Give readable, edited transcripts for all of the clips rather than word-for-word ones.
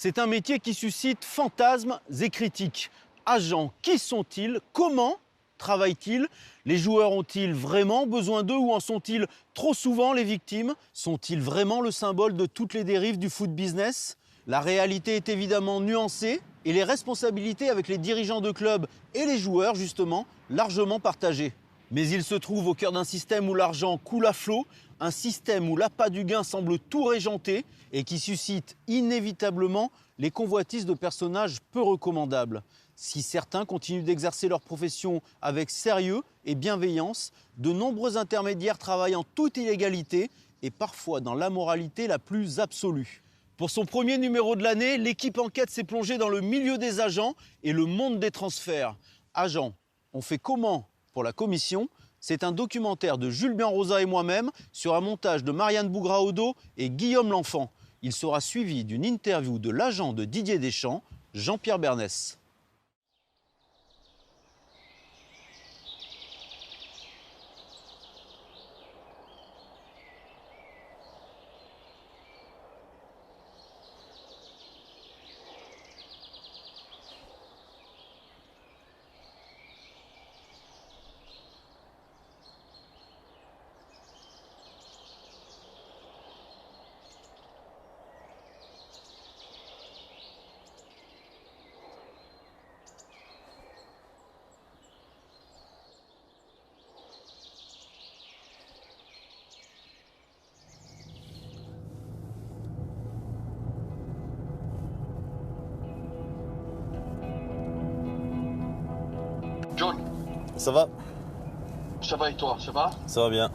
C'est un métier qui suscite fantasmes et critiques. Agents, qui sont-ils? Comment travaillent-ils? Les joueurs ont-ils vraiment besoin d'eux ou en sont-ils trop souvent les victimes? Sont-ils vraiment le symbole de toutes les dérives du foot business? La réalité est évidemment nuancée et les responsabilités avec les dirigeants de clubs et les joueurs, justement, largement partagées. Mais il se trouve au cœur d'un système où l'argent coule à flot, un système où l'appât du gain semble tout régenter et qui suscite inévitablement les convoitises de personnages peu recommandables. Si certains continuent d'exercer leur profession avec sérieux et bienveillance, de nombreux intermédiaires travaillent en toute illégalité et parfois dans l'amoralité la plus absolue. Pour son premier numéro de l'année, l'équipe Enquête s'est plongée dans le milieu des agents et le monde des transferts. Agents, on fait comment pour la commission? C'est un documentaire de Jules Bianrosa et moi-même sur un montage de Marianne Bougraodo et Guillaume L'Enfant. Il sera suivi d'une interview de l'agent de Didier Deschamps, Jean-Pierre Bernès. John, Ça va? ça va et toi, ça va? Ça va bien.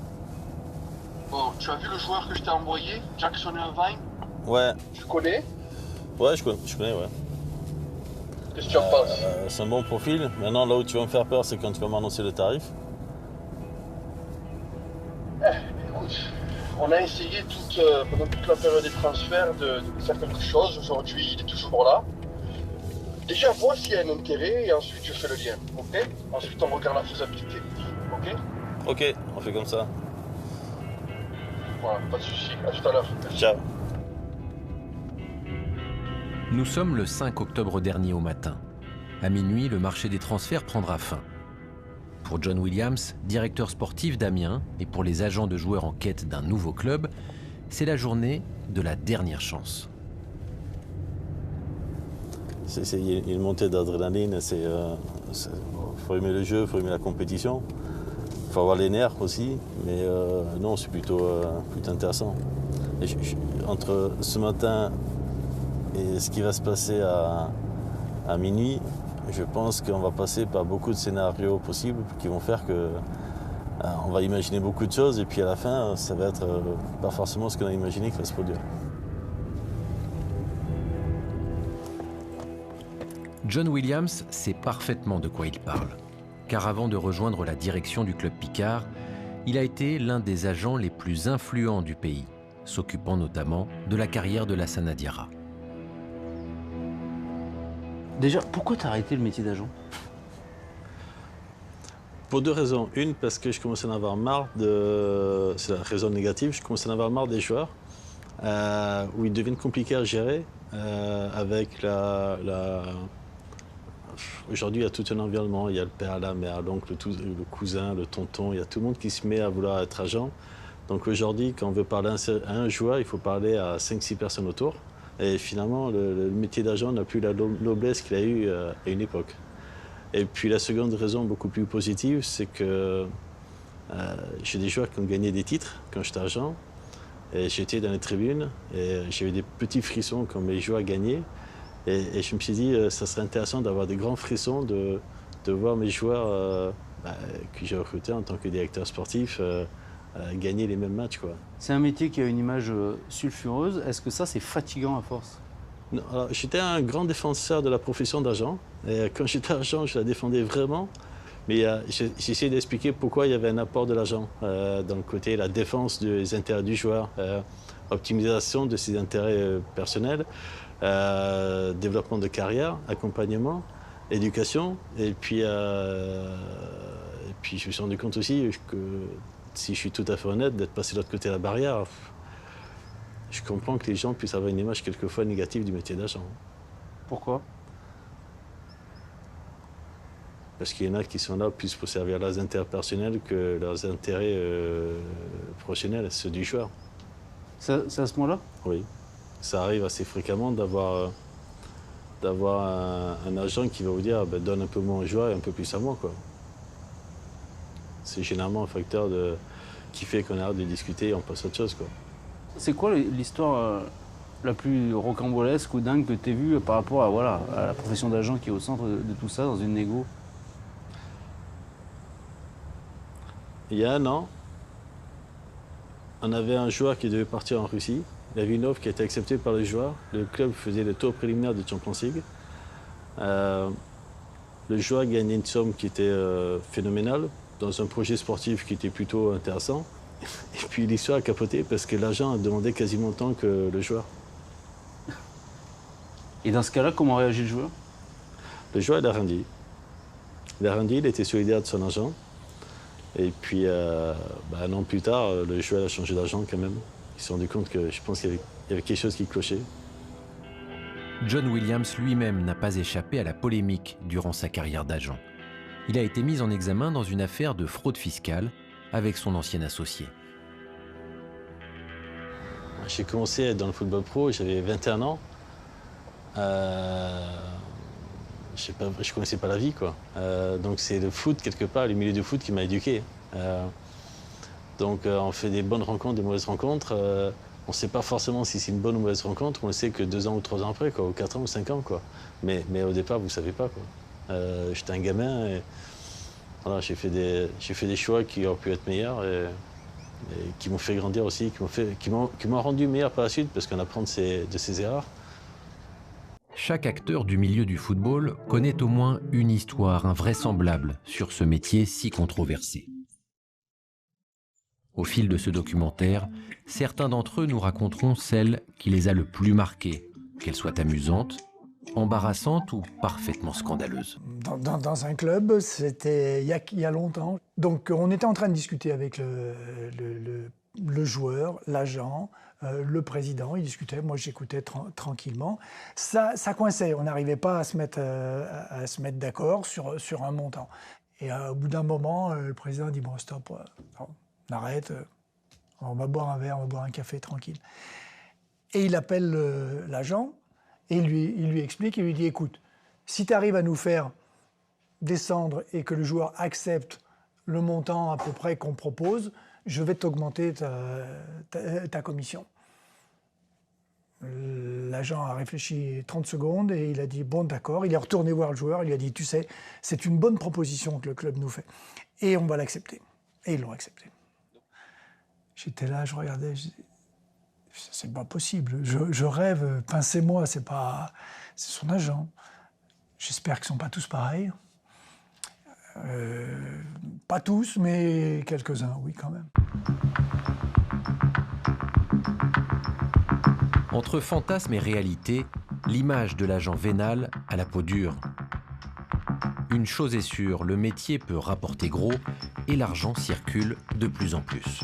Bon, tu as vu le joueur que je t'ai envoyé, Jackson Irvine? Ouais, Tu le connais? ouais, je connais, ouais. Qu'est-ce que tu en penses? C'est un bon profil. Maintenant, là où tu vas me faire peur, c'est quand tu vas m'annoncer le tarif. Écoute, on a essayé pendant toute la période des transferts de faire quelque chose. Aujourd'hui, il est toujours là. Déjà, vois s'il y a un intérêt et ensuite je fais le lien, ok? Ensuite, on regarde la faisabilité, ok? Ok, on fait comme ça. Voilà, pas de souci. À tout à l'heure. Ciao. Nous sommes le 5 octobre dernier au matin. À minuit, le marché des transferts prendra fin. Pour John Williams, directeur sportif d'Amiens, et pour les agents de joueurs en quête d'un nouveau club, c'est la journée de la dernière chance. Il y a une montée d'adrénaline, faut aimer le jeu, faut aimer la compétition. Faut avoir les nerfs aussi, mais non, c'est plutôt intéressant. Et entre ce matin et ce qui va se passer à minuit, je pense qu'on va passer par beaucoup de scénarios possibles qui vont faire que on va imaginer beaucoup de choses et puis à la fin, ça va être pas forcément ce qu'on a imaginé qui va se produire. John Williams sait parfaitement de quoi il parle, car avant de rejoindre la direction du club Picard, il a été l'un des agents les plus influents du pays, s'occupant notamment de la carrière de Lassana Diarra. Déjà, pourquoi t'as arrêté le métier d'agent? Pour deux raisons. Une, parce que je commençais à en avoir marre de... C'est la raison négative, je commençais à en avoir marre des joueurs, où ils deviennent compliqués à gérer, avec Aujourd'hui, il y a tout un environnement, il y a le père, la mère, l'oncle, le cousin, le tonton, il y a tout le monde qui se met à vouloir être agent. Donc aujourd'hui, quand on veut parler à un joueur, il faut parler à 5-6 personnes autour. Et finalement, le métier d'agent n'a plus la noblesse qu'il a eu à une époque. Et puis la seconde raison, beaucoup plus positive, c'est que j'ai des joueurs qui ont gagné des titres quand j'étais agent. Et j'étais dans les tribunes et j'avais des petits frissons quand mes joueurs gagnaient. Et je me suis dit, ça serait intéressant d'avoir des grands frissons, de voir mes joueurs que j'ai recrutés en tant que directeur sportif gagner les mêmes matchs, quoi. C'est un métier qui a une image sulfureuse. Est-ce que ça, c'est fatigant à force? Non, alors, j'étais un grand défenseur de la profession d'agent. Et quand j'étais agent, je la défendais vraiment. Mais j'ai essayé d'expliquer pourquoi il y avait un apport de l'agent dans le côté la défense des intérêts du joueur, optimisation de ses intérêts personnels, développement de carrière, accompagnement, éducation. Et puis je me suis rendu compte aussi que, si je suis tout à fait honnête, d'être passé de l'autre côté de la barrière, je je comprends que les gens puissent avoir une image quelquefois négative du métier d'agent. Pourquoi? Parce qu'il y en a qui sont là plus pour servir leurs intérêts personnels que leurs intérêts professionnels, ceux du joueur. C'est à ce moment-là? Oui. Ça arrive assez fréquemment d'avoir un agent qui va vous dire ben, donne un peu moins au joueur et un peu plus à moi, quoi. C'est généralement un facteur qui fait qu'on arrête de discuter et on passe à autre chose, quoi. C'est quoi l'histoire la plus rocambolesque ou dingue que tu aies vue par rapport à la profession d'agent qui est au centre de tout ça dans une négo? Il y a un an, on avait un joueur qui devait partir en Russie. Il y avait une offre qui a été acceptée par le joueur. Le club faisait le tour préliminaire de Champions League. Le joueur gagnait une somme qui était phénoménale dans un projet sportif qui était plutôt intéressant. Et puis l'histoire a capoté parce que l'agent a demandé quasiment autant que le joueur. Et dans ce cas-là, comment réagit le joueur? Le joueur, il a rien dit. Il a rien dit, il était solidaire de son agent. Et puis, un an plus tard, le joueur a changé d'agent quand même. Ils se sont rendus compte que je pense qu'il y avait quelque chose qui clochait. John Williams lui-même n'a pas échappé à la polémique durant sa carrière d'agent. Il a été mis en examen dans une affaire de fraude fiscale avec son ancien associé. J'ai commencé dans le football pro, j'avais 21 ans. Je ne connaissais pas la vie, quoi. Donc c'est le foot, quelque part, le milieu du foot qui m'a éduqué. Donc on fait des bonnes rencontres, des mauvaises rencontres. On ne sait pas forcément si c'est une bonne ou mauvaise rencontre, on le sait que 2 ans ou 3 ans après, quoi, ou 4 ans ou 5 ans. Quoi. Mais au départ, vous ne savez pas. J'étais un gamin et voilà, j'ai fait des choix qui auraient pu être meilleurs et qui m'ont fait grandir aussi, qui m'ont rendu meilleur par la suite parce qu'on apprend de ses erreurs. Chaque acteur du milieu du football connaît au moins une histoire invraisemblable sur ce métier si controversé. Au fil de ce documentaire, certains d'entre eux nous raconteront celle qui les a le plus marqués, qu'elle soit amusante, embarrassante ou parfaitement scandaleuse. Dans un club, c'était il y a longtemps. Donc on était en train de discuter avec le joueur, l'agent, le président. Il discutait, moi j'écoutais tranquillement. Ça coinçait, on n'arrivait pas à se mettre d'accord sur un montant. Et au bout d'un moment, le président dit « bon, stop, on arrête, on va boire un verre, on va boire un café tranquille ». Et il appelle l'agent et il lui explique, il lui dit « écoute, si tu arrives à nous faire descendre et que le joueur accepte le montant à peu près qu'on propose, je vais t'augmenter ta commission. » L'agent a réfléchi 30 secondes et il a dit « bon, d'accord ». Il est retourné voir le joueur, il lui a dit « tu sais, c'est une bonne proposition que le club nous fait et on va l'accepter ». Et ils l'ont accepté. J'étais là, je regardais, je dis « c'est pas possible, je rêve, pincez-moi, c'est son agent. J'espère qu'ils ne sont pas tous pareils. » Pas tous, mais quelques-uns, oui, quand même. Entre fantasme et réalité, l'image de l'agent vénal a la peau dure. Une chose est sûre, le métier peut rapporter gros et l'argent circule de plus en plus.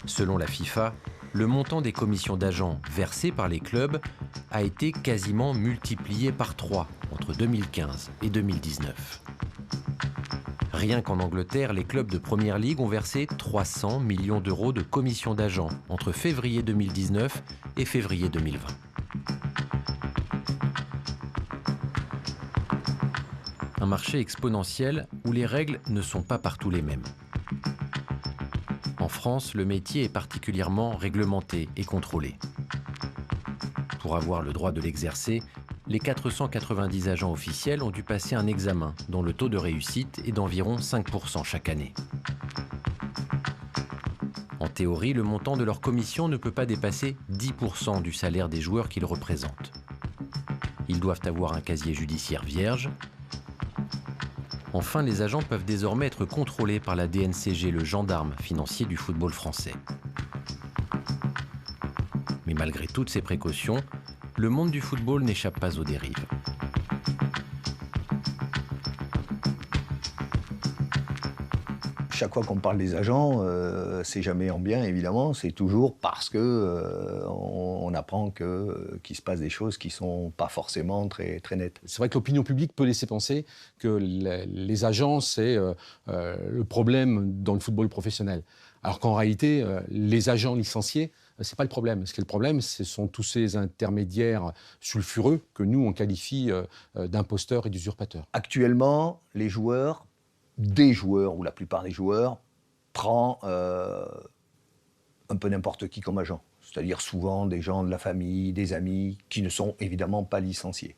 Selon la FIFA, le montant des commissions d'agents versées par les clubs a été quasiment multiplié par 3 entre 2015 et 2019. Rien qu'en Angleterre, les clubs de Première Ligue ont versé 300 millions d'euros de commissions d'agents entre février 2019 et février 2020. Un marché exponentiel où les règles ne sont pas partout les mêmes. En France, le métier est particulièrement réglementé et contrôlé. Pour avoir le droit de l'exercer, les 490 agents officiels ont dû passer un examen dont le taux de réussite est d'environ 5% chaque année. En théorie, le montant de leur commission ne peut pas dépasser 10% du salaire des joueurs qu'ils représentent. Ils doivent avoir un casier judiciaire vierge. Enfin, les agents peuvent désormais être contrôlés par la DNCG, le gendarme financier du football français. Mais malgré toutes ces précautions, le monde du football n'échappe pas aux dérives. chaque fois qu'on parle des agents, c'est jamais en bien, évidemment, c'est toujours parce que on apprend qu'il se passe des choses qui sont pas forcément très, très nettes. C'est vrai que l'opinion publique peut laisser penser que les agents, c'est le problème dans le football professionnel. Alors qu'en réalité, les agents licenciés, c'est pas le problème. Ce qui est le problème, ce sont tous ces intermédiaires sulfureux que nous, on qualifie d'imposteurs et d'usurpateurs. Actuellement, des joueurs, ou la plupart des joueurs, prend un peu n'importe qui comme agent. C'est-à-dire souvent des gens de la famille, des amis, qui ne sont évidemment pas licenciés.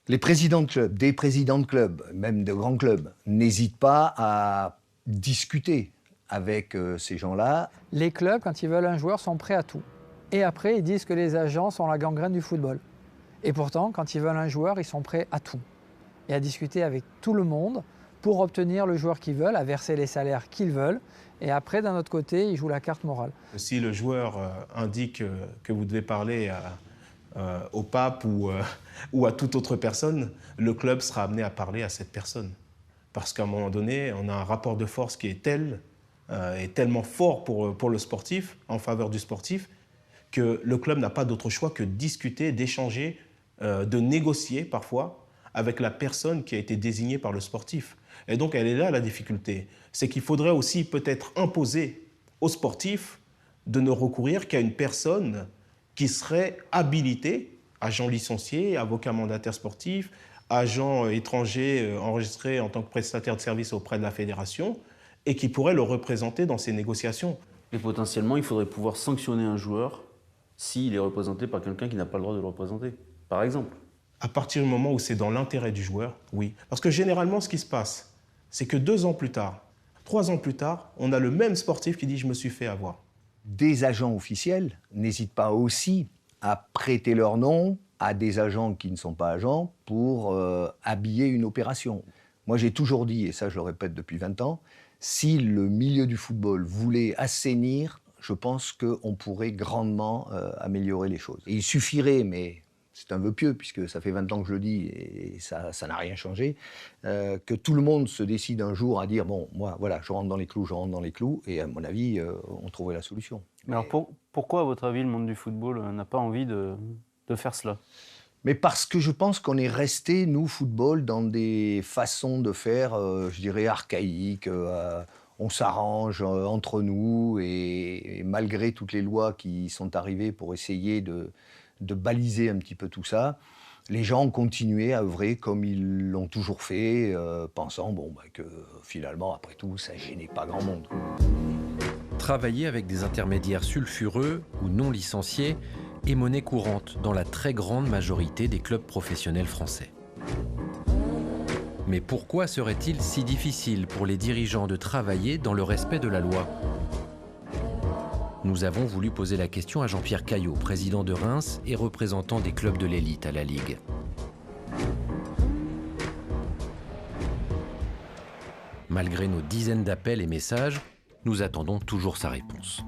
Les présidents de clubs, des présidents de clubs, même de grands clubs, n'hésitent pas à discuter avec ces gens-là. Les clubs, quand ils veulent un joueur, sont prêts à tout. Et après, ils disent que les agents sont la gangrène du football. Et pourtant, quand ils veulent un joueur, ils sont prêts à tout. Et à discuter avec tout le monde pour obtenir le joueur qu'ils veulent, à verser les salaires qu'ils veulent. Et après, d'un autre côté, ils jouent la carte morale. Si le joueur indique que vous devez parler au pape ou à toute autre personne, le club sera amené à parler à cette personne. Parce qu'à un moment donné, on a un rapport de force qui est tellement fort pour le sportif, en faveur du sportif, que le club n'a pas d'autre choix que de discuter, d'échanger, de négocier parfois avec la personne qui a été désignée par le sportif. Et donc, elle est là la difficulté. C'est qu'il faudrait aussi peut-être imposer aux sportifs de ne recourir qu'à une personne qui serait habilitée, agent licencié, avocat mandataire sportif, agent étranger enregistré en tant que prestataire de service auprès de la fédération, et qui pourrait le représenter dans ces négociations. Et potentiellement, il faudrait pouvoir sanctionner un joueur s'il est représenté par quelqu'un qui n'a pas le droit de le représenter, par exemple. À partir du moment où c'est dans l'intérêt du joueur, oui. Parce que généralement, ce qui se passe, c'est que 2 ans plus tard, 3 ans plus tard, on a le même sportif qui dit « je me suis fait avoir ». Des agents officiels n'hésitent pas aussi à prêter leur nom à des agents qui ne sont pas agents pour habiller une opération. Moi, j'ai toujours dit, et ça je le répète depuis 20 ans, si le milieu du football voulait assainir, je pense qu'on pourrait grandement améliorer les choses. Et il suffirait, mais c'est un vœu pieux, puisque ça fait 20 ans que je le dis et ça n'a rien changé, que tout le monde se décide un jour à dire « bon, moi, voilà, je rentre dans les clous », et à mon avis, on trouverait la solution. Mais alors pourquoi, à votre avis, le monde du football n'a pas envie de faire cela ? Mais parce que je pense qu'on est resté, nous, football, dans des façons de faire, je dirais, archaïques. On s'arrange entre nous et malgré toutes les lois qui sont arrivées pour essayer de baliser un petit peu tout ça, les gens ont continué à œuvrer comme ils l'ont toujours fait, pensant que finalement, après tout, ça ne gênait pas grand monde. Travailler avec des intermédiaires sulfureux ou non licenciés est monnaie courante dans la très grande majorité des clubs professionnels français. Mais pourquoi serait-il si difficile pour les dirigeants de travailler dans le respect de la loi ? Nous avons voulu poser la question à Jean-Pierre Caillot, président de Reims et représentant des clubs de l'élite à la Ligue. Malgré nos dizaines d'appels et messages, nous attendons toujours sa réponse.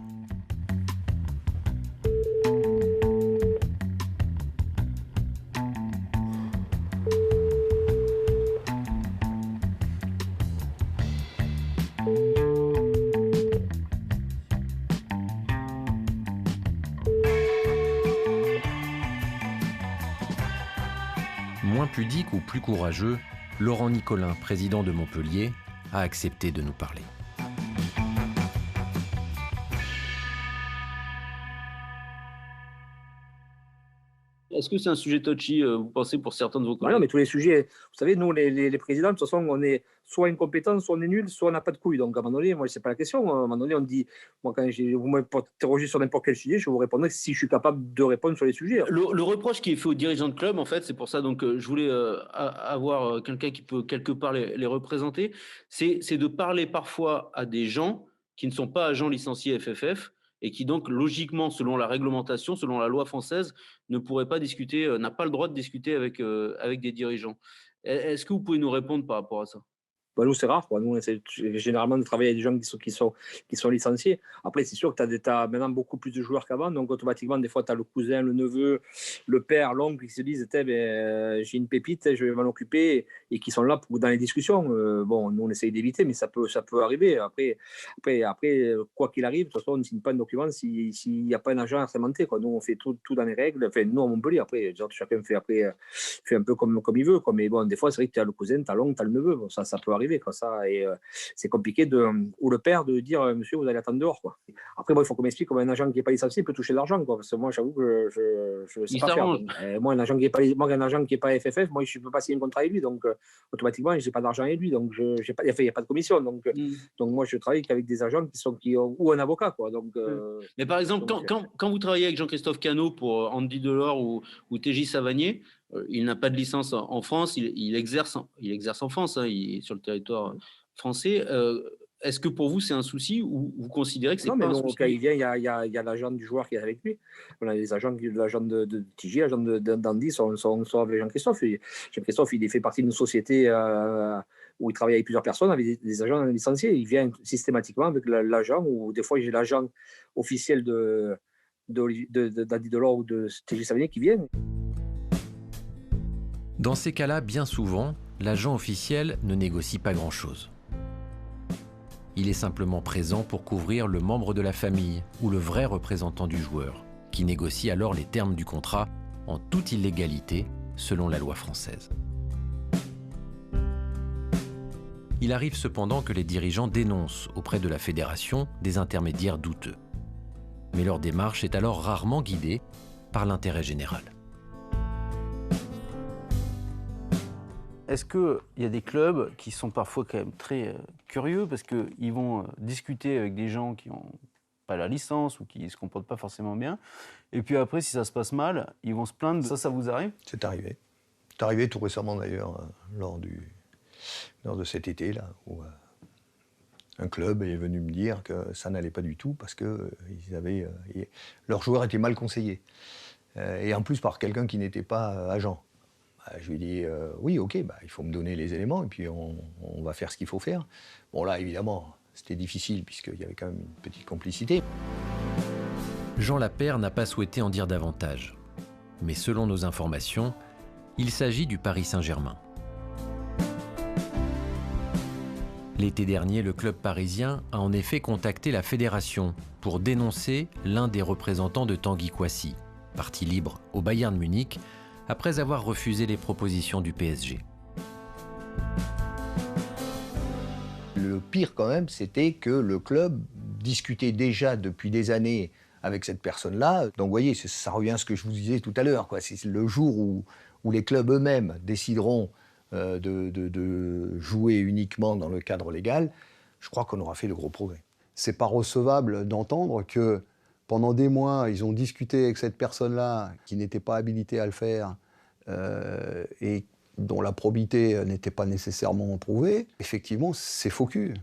Moins pudique ou plus courageux, Laurent Nicolin, président de Montpellier, a accepté de nous parler. Est-ce que c'est un sujet touchy, vous pensez, pour certains de vos collègues ? Non, mais tous les sujets, vous savez, nous, les présidents, de toute façon, on est soit incompétents, soit on est nuls, soit on n'a pas de couilles. Donc, à un moment donné, moi, c'est pas la question. À un moment donné, on dit, moi, quand vous m'interrogez sur n'importe quel sujet, je vous répondrai si je suis capable de répondre sur les sujets. Le reproche qui est fait aux dirigeants de club, en fait, c'est pour ça donc je voulais avoir quelqu'un qui peut quelque part les représenter, c'est de parler parfois à des gens qui ne sont pas agents licenciés FFF, et qui donc, logiquement, selon la réglementation, selon la loi française, ne pourrait pas discuter, n'a pas le droit de discuter avec des dirigeants. Est-ce que vous pouvez nous répondre par rapport à ça ? Nous, c'est rare. Nous, on essaie généralement de travailler avec des gens qui sont licenciés. Après, c'est sûr que tu as maintenant beaucoup plus de joueurs qu'avant. Donc, automatiquement, des fois, tu as le cousin, le neveu, le père, l'oncle qui se disent j'ai une pépite, je vais m'en occuper. et qui sont là dans les discussions. Bon, nous on essaye d'éviter, mais ça peut arriver. Après, quoi qu'il arrive, de toute façon, on ne signe pas un document s'il n'y a pas un agent assermenté, quoi. Nous on fait tout dans les règles. Enfin, nous à Montpellier, après, chacun fait un peu comme il veut, quoi. Mais bon, des fois c'est vrai que tu as le cousin, tu as l'oncle, tu as le neveu. Bon, ça peut arriver, quoi. Ça, et c'est compliqué ou le père de dire monsieur, vous allez attendre dehors, quoi. Après, moi, il faut qu'on m'explique comment un agent qui n'est pas licencié peut toucher de l'argent, quoi. Parce que moi, j'avoue que je ne sais pas faire. Moi, un agent qui n'est pas FFF, moi, je ne peux pas signer un contrat avec lui. Donc, automatiquement, je n'ai pas d'argent avec lui. Donc, il n'y a pas de commission. Donc, moi, je travaille qu'avec des agents ou un avocat, quoi. Donc, mais par exemple, quand vous travaillez avec Jean-Christophe Cano pour Andy Delors ou TJ Savanier, il n'a pas de licence en France, il exerce en France, hein, il est sur le territoire français. Est-ce que pour vous, c'est un souci ou vous considérez que c'est pas un souci? Non, mais quand il vient, il y a l'agent du joueur qui est avec lui. On a les agents, l'agent de TJ, l'agent d'Andy sont avec Jean-Christophe. Jean-Christophe, il fait partie d'une société où il travaille avec plusieurs personnes, avec des agents licenciés. Il vient systématiquement avec l'agent, ou des fois, j'ai l'agent officiel d'Andy Delors ou de TJ Savanier qui vient. Dans ces cas-là, bien souvent, l'agent officiel ne négocie pas grand-chose. Il est simplement présent pour couvrir le membre de la famille ou le vrai représentant du joueur, qui négocie alors les termes du contrat en toute illégalité selon la loi française. Il arrive cependant que les dirigeants dénoncent auprès de la fédération des intermédiaires douteux. Mais leur démarche est alors rarement guidée par l'intérêt général. Est-ce qu'il y a des clubs qui sont parfois quand même très curieux parce qu'ils vont discuter avec des gens qui n'ont pas la licence ou qui ne se comportent pas forcément bien, et puis après, si ça se passe mal, ils vont se plaindre. Ça vous arrive? C'est arrivé. C'est arrivé tout récemment d'ailleurs, lors de cet été-là, où un club est venu me dire que ça n'allait pas du tout parce que leurs joueurs étaient mal conseillés. Et en plus par quelqu'un qui n'était pas agent. Je lui ai dit oui, ok, il faut me donner les éléments et puis on va faire ce qu'il faut faire. Bon là, évidemment, c'était difficile puisqu'il y avait quand même une petite complicité. Jean Lapère n'a pas souhaité en dire davantage. Mais selon nos informations, il s'agit du Paris Saint-Germain. L'été dernier, le club parisien a en effet contacté la fédération pour dénoncer l'un des représentants de Tanguy Kouassi, parti libre au Bayern Munich, après avoir refusé les propositions du PSG. Le pire quand même, c'était que le club discutait déjà depuis des années avec cette personne-là. Donc vous voyez, ça revient à ce que je vous disais tout à l'heure, quoi. C'est le jour où les clubs eux-mêmes décideront de jouer uniquement dans le cadre légal, je crois qu'on aura fait de gros progrès. C'est pas recevable d'entendre que pendant des mois, ils ont discuté avec cette personne-là qui n'était pas habilitée à le faire et dont la probité n'était pas nécessairement prouvée. Effectivement, c'est faux cul.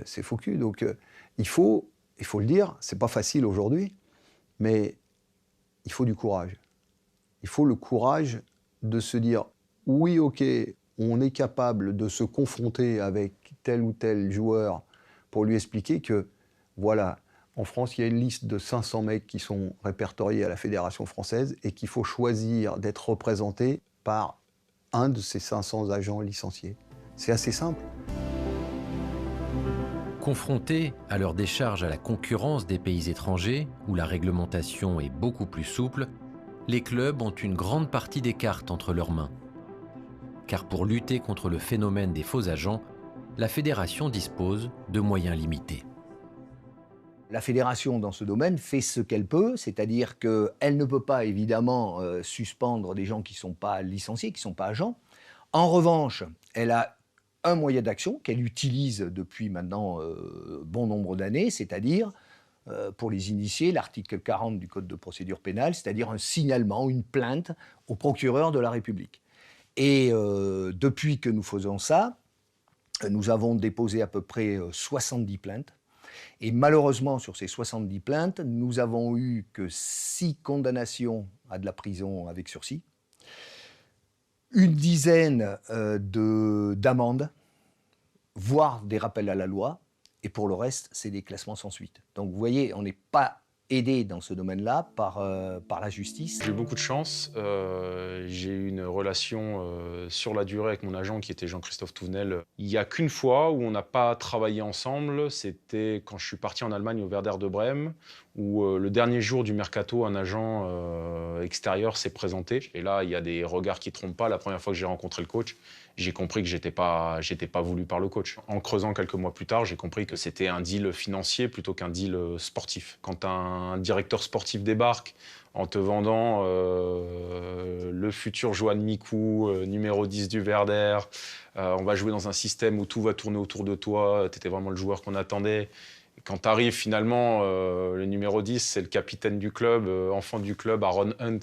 C'est faux cul. Donc il faut le dire, c'est pas facile aujourd'hui, mais il faut du courage. Il faut le courage de se dire oui, ok, on est capable de se confronter avec tel ou tel joueur pour lui expliquer que voilà, en France, il y a une liste de 500 mecs qui sont répertoriés à la Fédération française et qu'il faut choisir d'être représenté par un de ces 500 agents licenciés. C'est assez simple. Confrontés à leur décharge à la concurrence des pays étrangers, où la réglementation est beaucoup plus souple, les clubs ont une grande partie des cartes entre leurs mains. Car pour lutter contre le phénomène des faux agents, la fédération dispose de moyens limités. La fédération, dans ce domaine, fait ce qu'elle peut, c'est-à-dire qu'elle ne peut pas, évidemment, suspendre des gens qui ne sont pas licenciés, qui ne sont pas agents. En revanche, elle a un moyen d'action qu'elle utilise depuis maintenant bon nombre d'années, c'est-à-dire, pour les initiés, l'article 40 du Code de procédure pénale, c'est-à-dire un signalement, une plainte au procureur de la République. Et depuis que nous faisons ça, nous avons déposé à peu près 70 plaintes. Et malheureusement, sur ces 70 plaintes, nous avons eu que 6 condamnations à de la prison avec sursis, une dizaine d'amendes, voire des rappels à la loi, et pour le reste, c'est des classements sans suite. Donc vous voyez, on n'est pas aidé dans ce domaine-là par la justice. J'ai eu beaucoup de chance. J'ai eu une relation sur la durée avec mon agent qui était Jean-Christophe Touvenel. Il n'y a qu'une fois où on n'a pas travaillé ensemble, c'était quand je suis parti en Allemagne au Werder de Brême, où le dernier jour du mercato, un agent extérieur s'est présenté. Et là, il y a des regards qui ne trompent pas. La première fois que j'ai rencontré le coach, j'ai compris que j'étais pas voulu par le coach. En creusant quelques mois plus tard, j'ai compris que c'était un deal financier plutôt qu'un deal sportif. Quand un directeur sportif débarque en te vendant le futur Johan Mikou, numéro 10 du Werder, on va jouer dans un système où tout va tourner autour de toi, tu étais vraiment le joueur qu'on attendait. Et quand tu arrives finalement, le numéro 10, c'est le capitaine du club, enfant du club, Aaron Hunt,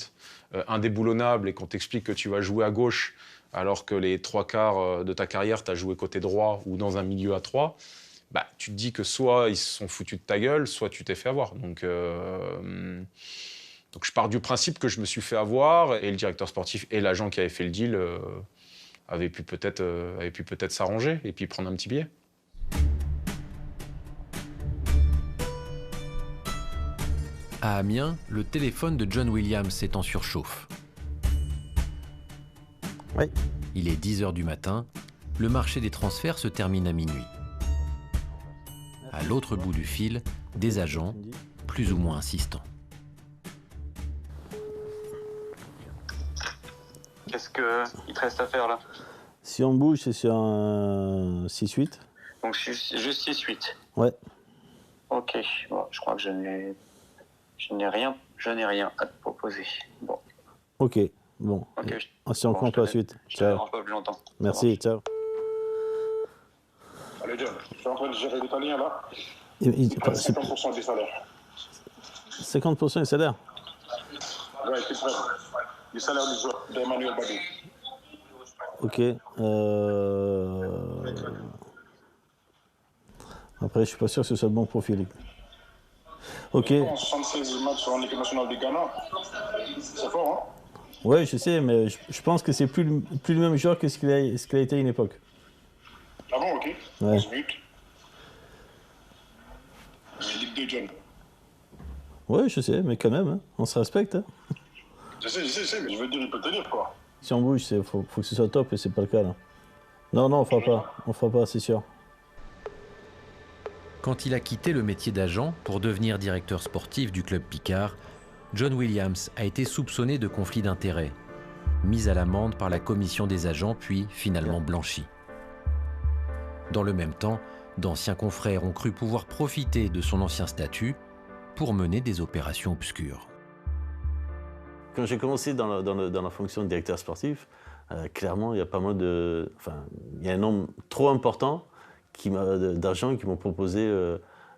indéboulonnable, et qu'on t'explique que tu vas jouer à gauche, alors que les 3/4 de ta carrière, tu as joué côté droit ou dans un milieu à 3, bah, tu te dis que soit ils se sont foutus de ta gueule, soit tu t'es fait avoir. Donc je pars du principe que je me suis fait avoir, et le directeur sportif et l'agent qui avait fait le deal avaient pu peut-être s'arranger et puis prendre un petit billet. À Amiens, le téléphone de John Williams est en surchauffe. Oui. Il est 10h du matin, le marché des transferts se termine à minuit. À l'autre bout du fil, des agents, plus ou moins insistants. Qu'est-ce qu'il te reste à faire là? Si on bouge, c'est sur un 6-8. Donc juste 6-8. Ouais. Ok, bon, je crois que je n'ai rien à te proposer. Bon. Ok, bon. Okay, on se rencontre par la suite. Ciao. Pas plus longtemps. Merci, ciao. Allez John, je suis en train de gérer l'italien là. Il prend 50% des salaires. 50% des salaires? Ouais, c'est vrai. Du salaire du joueur, d'Emmanuel Badou. Ok. Après, je suis pas sûr que ce soit le bon profil. Ok. 76 matchs en équipe nationale du Ghana. C'est fort, hein? Ouais, je sais, mais je pense que c'est plus le même joueur que ce qu'il a été à une époque. Ah bon, ok. Ouais. 11 buts. Ligue 2 John. Ouais, je sais, mais quand même, hein, on se respecte. Hein. Je sais, mais je veux dire, il peut tenir quoi. Si on bouge, faut que ce soit top et c'est pas le cas là. Non, on fera pas, c'est sûr. Quand il a quitté le métier d'agent pour devenir directeur sportif du club Picard, John Williams a été soupçonné de conflit d'intérêts, mis à l'amende par la commission des agents, puis finalement blanchi. Dans le même temps, d'anciens confrères ont cru pouvoir profiter de son ancien statut pour mener des opérations obscures. Quand j'ai commencé dans la fonction de directeur sportif, clairement, il y a pas mal de... Enfin, il y a un nombre trop important d'argent qui m'ont proposé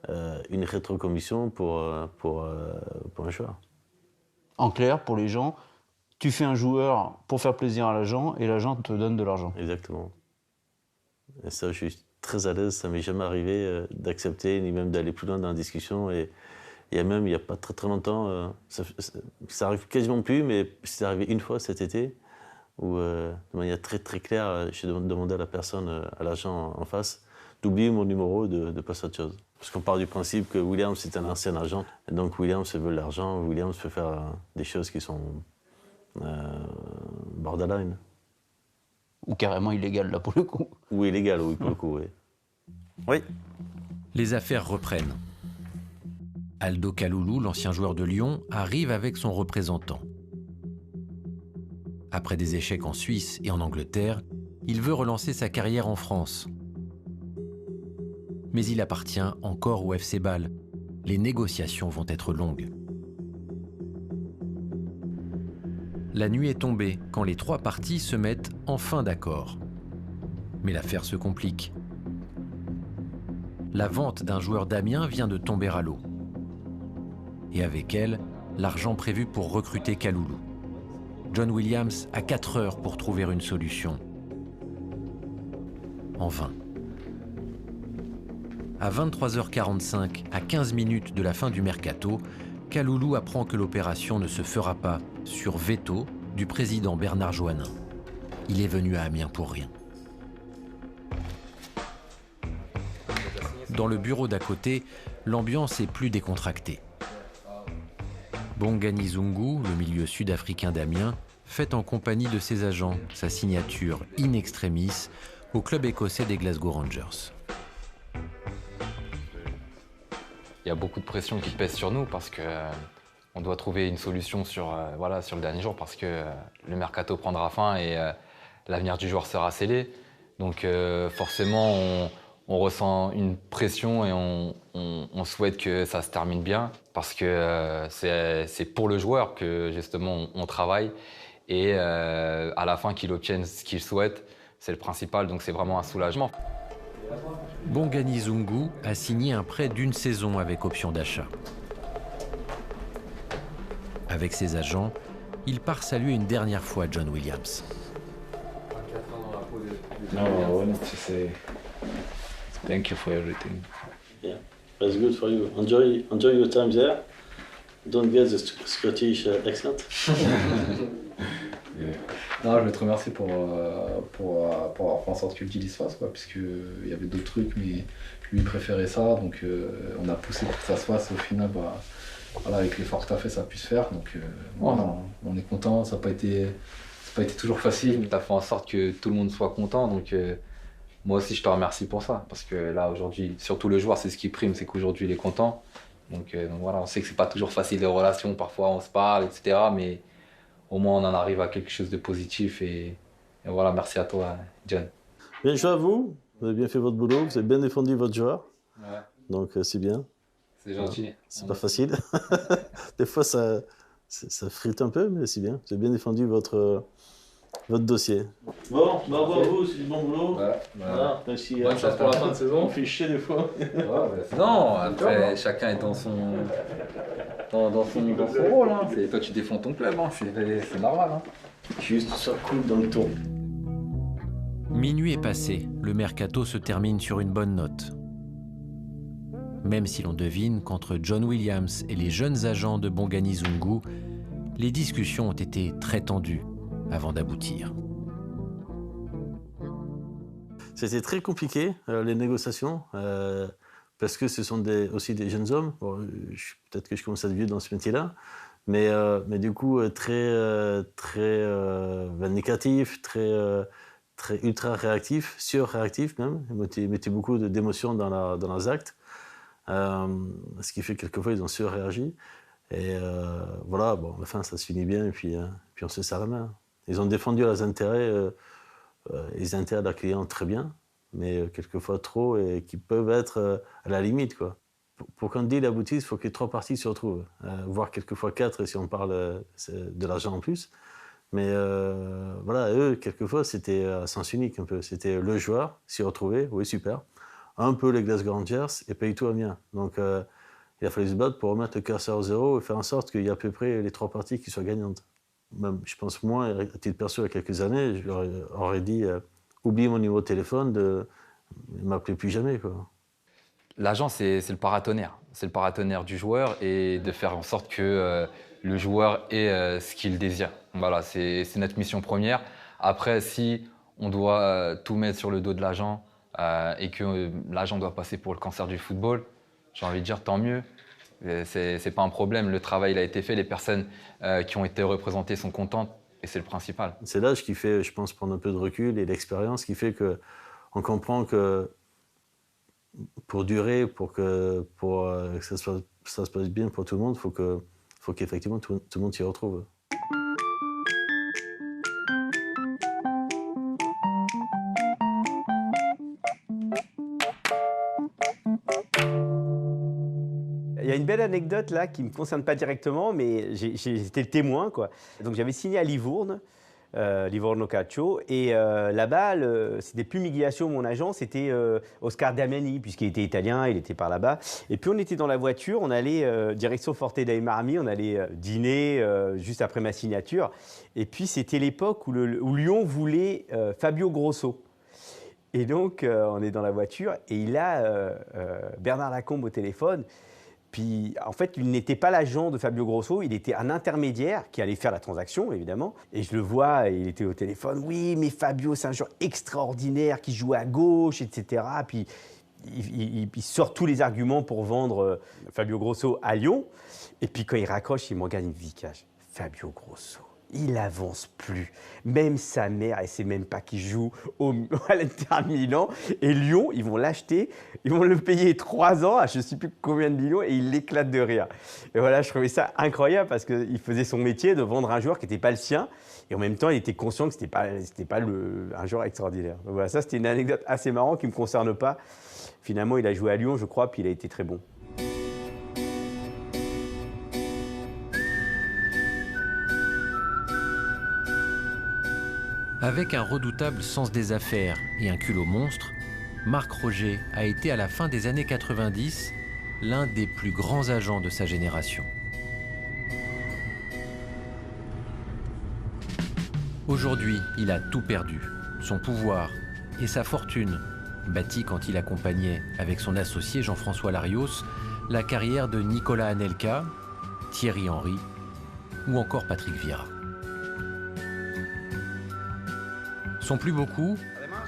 une rétrocommission pour un joueur. En clair, pour les gens, tu fais un joueur pour faire plaisir à l'agent et l'agent te donne de l'argent. Exactement. Et ça, je suis très à l'aise, ça m'est jamais arrivé d'accepter, ni même d'aller plus loin dans la discussion. Et il n'y a pas très longtemps, ça arrive quasiment plus, mais c'est arrivé une fois cet été, où de manière très claire, j'ai demandé à la personne, à l'agent en face, d'oublier mon numéro et de passer à autre chose. Parce qu'on part du principe que Williams c'est un ancien agent, et donc Williams veut l'argent, Williams peut faire des choses qui sont borderline. Ou carrément illégales, là, pour le coup. Ou illégales, oui, pour le coup, oui. Oui. Les affaires reprennent. Aldo Kaloulou, l'ancien joueur de Lyon, arrive avec son représentant. Après des échecs en Suisse et en Angleterre, il veut relancer sa carrière en France. Mais il appartient encore au FC Bâle. Les négociations vont être longues. La nuit est tombée quand les trois parties se mettent enfin d'accord. Mais l'affaire se complique. La vente d'un joueur d'Amiens vient de tomber à l'eau. Et avec elle, l'argent prévu pour recruter Kaloulou. John Williams a 4 heures pour trouver une solution. En vain. À 23h45, à 15 minutes de la fin du mercato, Kaloulou apprend que l'opération ne se fera pas sur veto du président Bernard Joannin. Il est venu à Amiens pour rien. Dans le bureau d'à côté, l'ambiance est plus décontractée. Bongani Zungu, le milieu sud-africain d'Amiens, fait en compagnie de ses agents sa signature in extremis au club écossais des Glasgow Rangers. Il y a beaucoup de pression qui pèse sur nous parce qu'on doit trouver une solution sur le dernier jour parce que le mercato prendra fin et l'avenir du joueur sera scellé. Donc forcément, on ressent une pression et on souhaite que ça se termine bien parce que c'est pour le joueur que justement on travaille et à la fin qu'il obtienne ce qu'il souhaite, c'est le principal, donc c'est vraiment un soulagement. Bongani Zungu a signé un prêt d'1 saison avec option d'achat. Avec ses agents, il part saluer une dernière fois John Williams. No, I wanted to say thank you for everything. Yeah, that's good for you. Enjoy your time there. Don't get the Scottish accent. Yeah. Non, je veux te remercier pour avoir fait en sorte que le deal se fasse, puisqu'il y avait d'autres trucs, mais lui il préférait ça, donc on a poussé pour que ça se fasse. Au final, avec l'effort que tu as fait, ça a pu se faire. Donc voilà, on est content, ça n'a pas été toujours facile. Tu as fait en sorte que tout le monde soit content, donc moi aussi je te remercie pour ça, parce que là aujourd'hui, surtout le joueur, c'est ce qui prime, c'est qu'aujourd'hui il est content. Donc voilà, on sait que c'est pas toujours facile les relations, parfois on se parle, etc. Mais au moins on en arrive à quelque chose de positif et voilà, merci à toi, John. Bien joué à vous, vous avez bien fait votre boulot, vous avez bien défendu votre joueur. Ouais. Donc c'est bien. C'est gentil. C'est pas facile. Des fois ça frite un peu, mais c'est bien. Vous avez bien défendu votre dossier. Bon, bravo à vous, c'est du bon boulot. Voilà, bonne chance pour la fin de saison. On fait chier des fois. Non, après chacun est dans son rôle. Hein. Toi tu défends ton club, hein. C'est normal. Hein. Juste ça coule dans le tour. Minuit est passé, le mercato se termine sur une bonne note. Même si l'on devine qu'entre John Williams et les jeunes agents de Bongani Zungu, les discussions ont été très tendues avant d'aboutir. C'était très compliqué, les négociations, parce que ce sont aussi des jeunes hommes. Bon, peut-être que je commence à être vieux dans ce métier-là, mais du coup, très négatif, très ultra réactif, surréactif même. Ils mettaient beaucoup d'émotions dans leurs actes, ce qui fait que quelquefois ils ont surréagi. Et voilà, bon, à la fin, ça se finit bien, et puis on se serre la main. Ils ont défendu les intérêts de leurs clients très bien, mais quelquefois trop, et qui peuvent être à la limite, quoi. Pour qu'un deal aboutisse, il faut que les 3 parties se retrouvent, voire quelquefois 4 si on parle de l'argent en plus. Mais voilà, eux, quelquefois, c'était à sens unique un peu. C'était le joueur s'y retrouver, oui, super. Un peu les Glasgow Rangers et pas du tout Amiens. Donc il a fallu se battre pour remettre le curseur au zéro et faire en sorte qu'il y ait à peu près les 3 parties qui soient gagnantes. Même, je pense, moi, à titre perso, il y a quelques années, je leur aurais dit oubliez mon numéro de téléphone, ne m'appelez plus jamais, quoi. L'agent, c'est le paratonnerre. C'est le paratonnerre du joueur et de faire en sorte que le joueur ait ce qu'il désire. Voilà, c'est notre mission première. Après, si on doit tout mettre sur le dos de l'agent et que l'agent doit passer pour le cancer du football, j'ai envie de dire tant mieux. C'est pas un problème. Le travail il a été fait. Les personnes qui ont été représentées sont contentes et c'est le principal. C'est l'âge qui fait, je pense, prendre un peu de recul et l'expérience qui fait qu'on comprend que pour durer, pour que ça se passe bien pour tout le monde, il faut qu'effectivement tout le monde s'y retrouve. Il y a une belle anecdote là qui ne me concerne pas directement, mais j'étais le témoin, quoi. Donc j'avais signé à Livourne, Livorno Calcio, et là-bas, c'était plus Migliaccio, mon agent, c'était Oscar Damiani, puisqu'il était italien, il était par là-bas. Et puis on était dans la voiture, on allait direction Forte dei Marmi, on allait dîner juste après ma signature. Et puis c'était l'époque où Lyon voulait Fabio Grosso. Et donc on est dans la voiture et il a Bernard Lacombe au téléphone. Puis, en fait, il n'était pas l'agent de Fabio Grosso, il était un intermédiaire qui allait faire la transaction, évidemment. Et je le vois, il était au téléphone. Oui, mais Fabio, c'est un joueur extraordinaire qui joue à gauche, etc. Puis, il sort tous les arguments pour vendre Fabio Grosso à Lyon. Et puis quand il raccroche, il me regarde, il me dit « Fabio Grosso, il avance plus. Même sa mère, elle ne sait même pas qu'il joue à l'Inter Milan. Et Lyon, ils vont l'acheter, ils vont le payer 3 ans à je ne sais plus combien de millions et il l'éclate de rire. » Et voilà, je trouvais ça incroyable parce qu'il faisait son métier de vendre un joueur qui n'était pas le sien. Et en même temps, il était conscient que ce n'était pas un joueur extraordinaire. Donc voilà, ça c'était une anecdote assez marrante qui ne me concerne pas. Finalement, il a joué à Lyon, je crois, puis il a été très bon. Avec un redoutable sens des affaires et un culot monstre, Marc Roger a été à la fin des années 90 l'un des plus grands agents de sa génération. Aujourd'hui, il a tout perdu, son pouvoir et sa fortune, bâtie quand il accompagnait, avec son associé Jean-François Larios, la carrière de Nicolas Anelka, Thierry Henry ou encore Patrick Vieira. Son plus beau coup,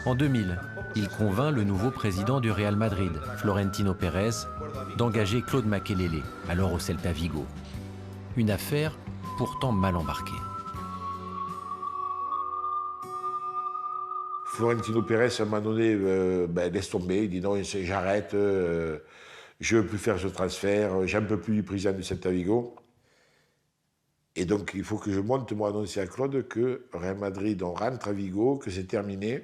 en 2000, il convainc le nouveau président du Real Madrid, Florentino Pérez, d'engager Claude Makelele, alors au Celta Vigo. Une affaire pourtant mal embarquée. Florentino Pérez, à un moment donné, laisse tomber, il dit non, j'arrête, je ne veux plus faire ce transfert, j'en peux plus du président du Celta Vigo. Et donc, il faut que je monte, moi, annoncer à Claude que Real Madrid, on rentre à Vigo, que c'est terminé.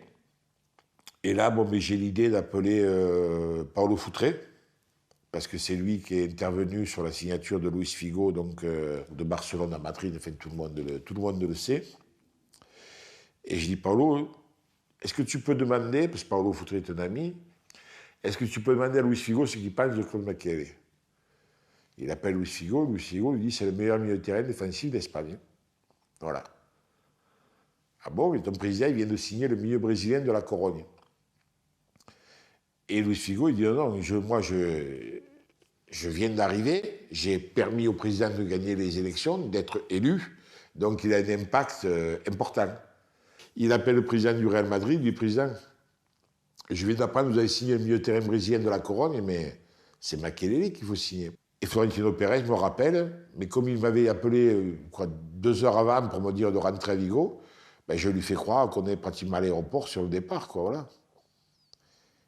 Et là, j'ai l'idée d'appeler Paulo Futre, parce que c'est lui qui est intervenu sur la signature de Luis Figo, donc de Barcelone à Madrid, enfin, tout le monde le sait. Et je dis, Paulo, est-ce que tu peux demander, parce que Paulo Futre est un ami, est-ce que tu peux demander à Luis Figo ce qu'il pense de Claude Makelele? Il appelle Luis Figo lui dit c'est le meilleur milieu de terrain défensif d'Espagne. Voilà. Ah bon, mais ton président, il vient de signer le milieu brésilien de la Corogne. Et Luis Figo, il dit non, moi je viens d'arriver, j'ai permis au président de gagner les élections, d'être élu, donc il a un impact important. Il appelle le président du Real Madrid, il dit président, je viens d'apprendre, vous avez signé le milieu de terrain brésilien de la Corogne, mais c'est Makelele qu'il faut signer. Et Florentino Pérez me rappelle, mais comme il m'avait appelé 2 heures avant pour me dire de rentrer à Vigo, je lui fais croire qu'on est pratiquement à l'aéroport sur le départ, voilà.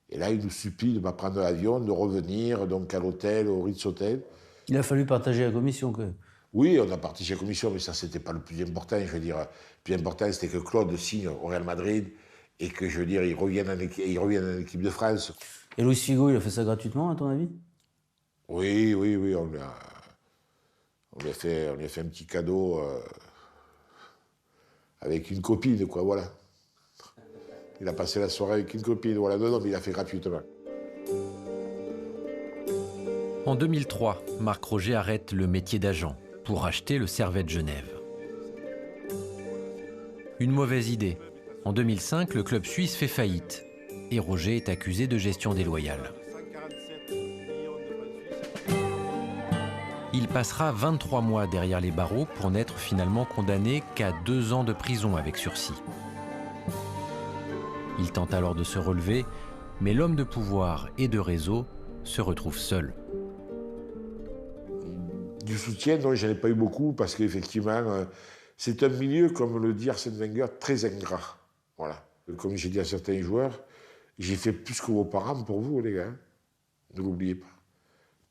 Et là, il nous supplie de ne pas prendre l'avion, de revenir donc à l'hôtel, au Ritz Hotel. Il a fallu partager la commission, quand même. Oui, on a partagé la commission, mais ça, c'était pas le plus important. Je veux dire, le plus important, c'était que Claude signe au Real Madrid et que, je veux dire, il revienne en équipe de France. Et Luis Figo, il a fait ça gratuitement, à ton avis? Oui, on lui a fait un petit cadeau avec une copine, voilà. Il a passé la soirée avec une copine, voilà. Non, mais il a fait gratuitement. En 2003, Marc Roger arrête le métier d'agent pour acheter le Servette Genève. Une mauvaise idée. En 2005, le club suisse fait faillite et Roger est accusé de gestion déloyale. Il passera 23 mois derrière les barreaux pour n'être finalement condamné qu'à 2 ans de prison avec sursis. Il tente alors de se relever, mais l'homme de pouvoir et de réseau se retrouve seul. Du soutien, non, j'en ai pas eu beaucoup parce qu'effectivement, c'est un milieu, comme le dit Arsène Wenger, très ingrat. Voilà. Comme j'ai dit à certains joueurs, j'ai fait plus que vos parents pour vous, les gars. Ne l'oubliez pas.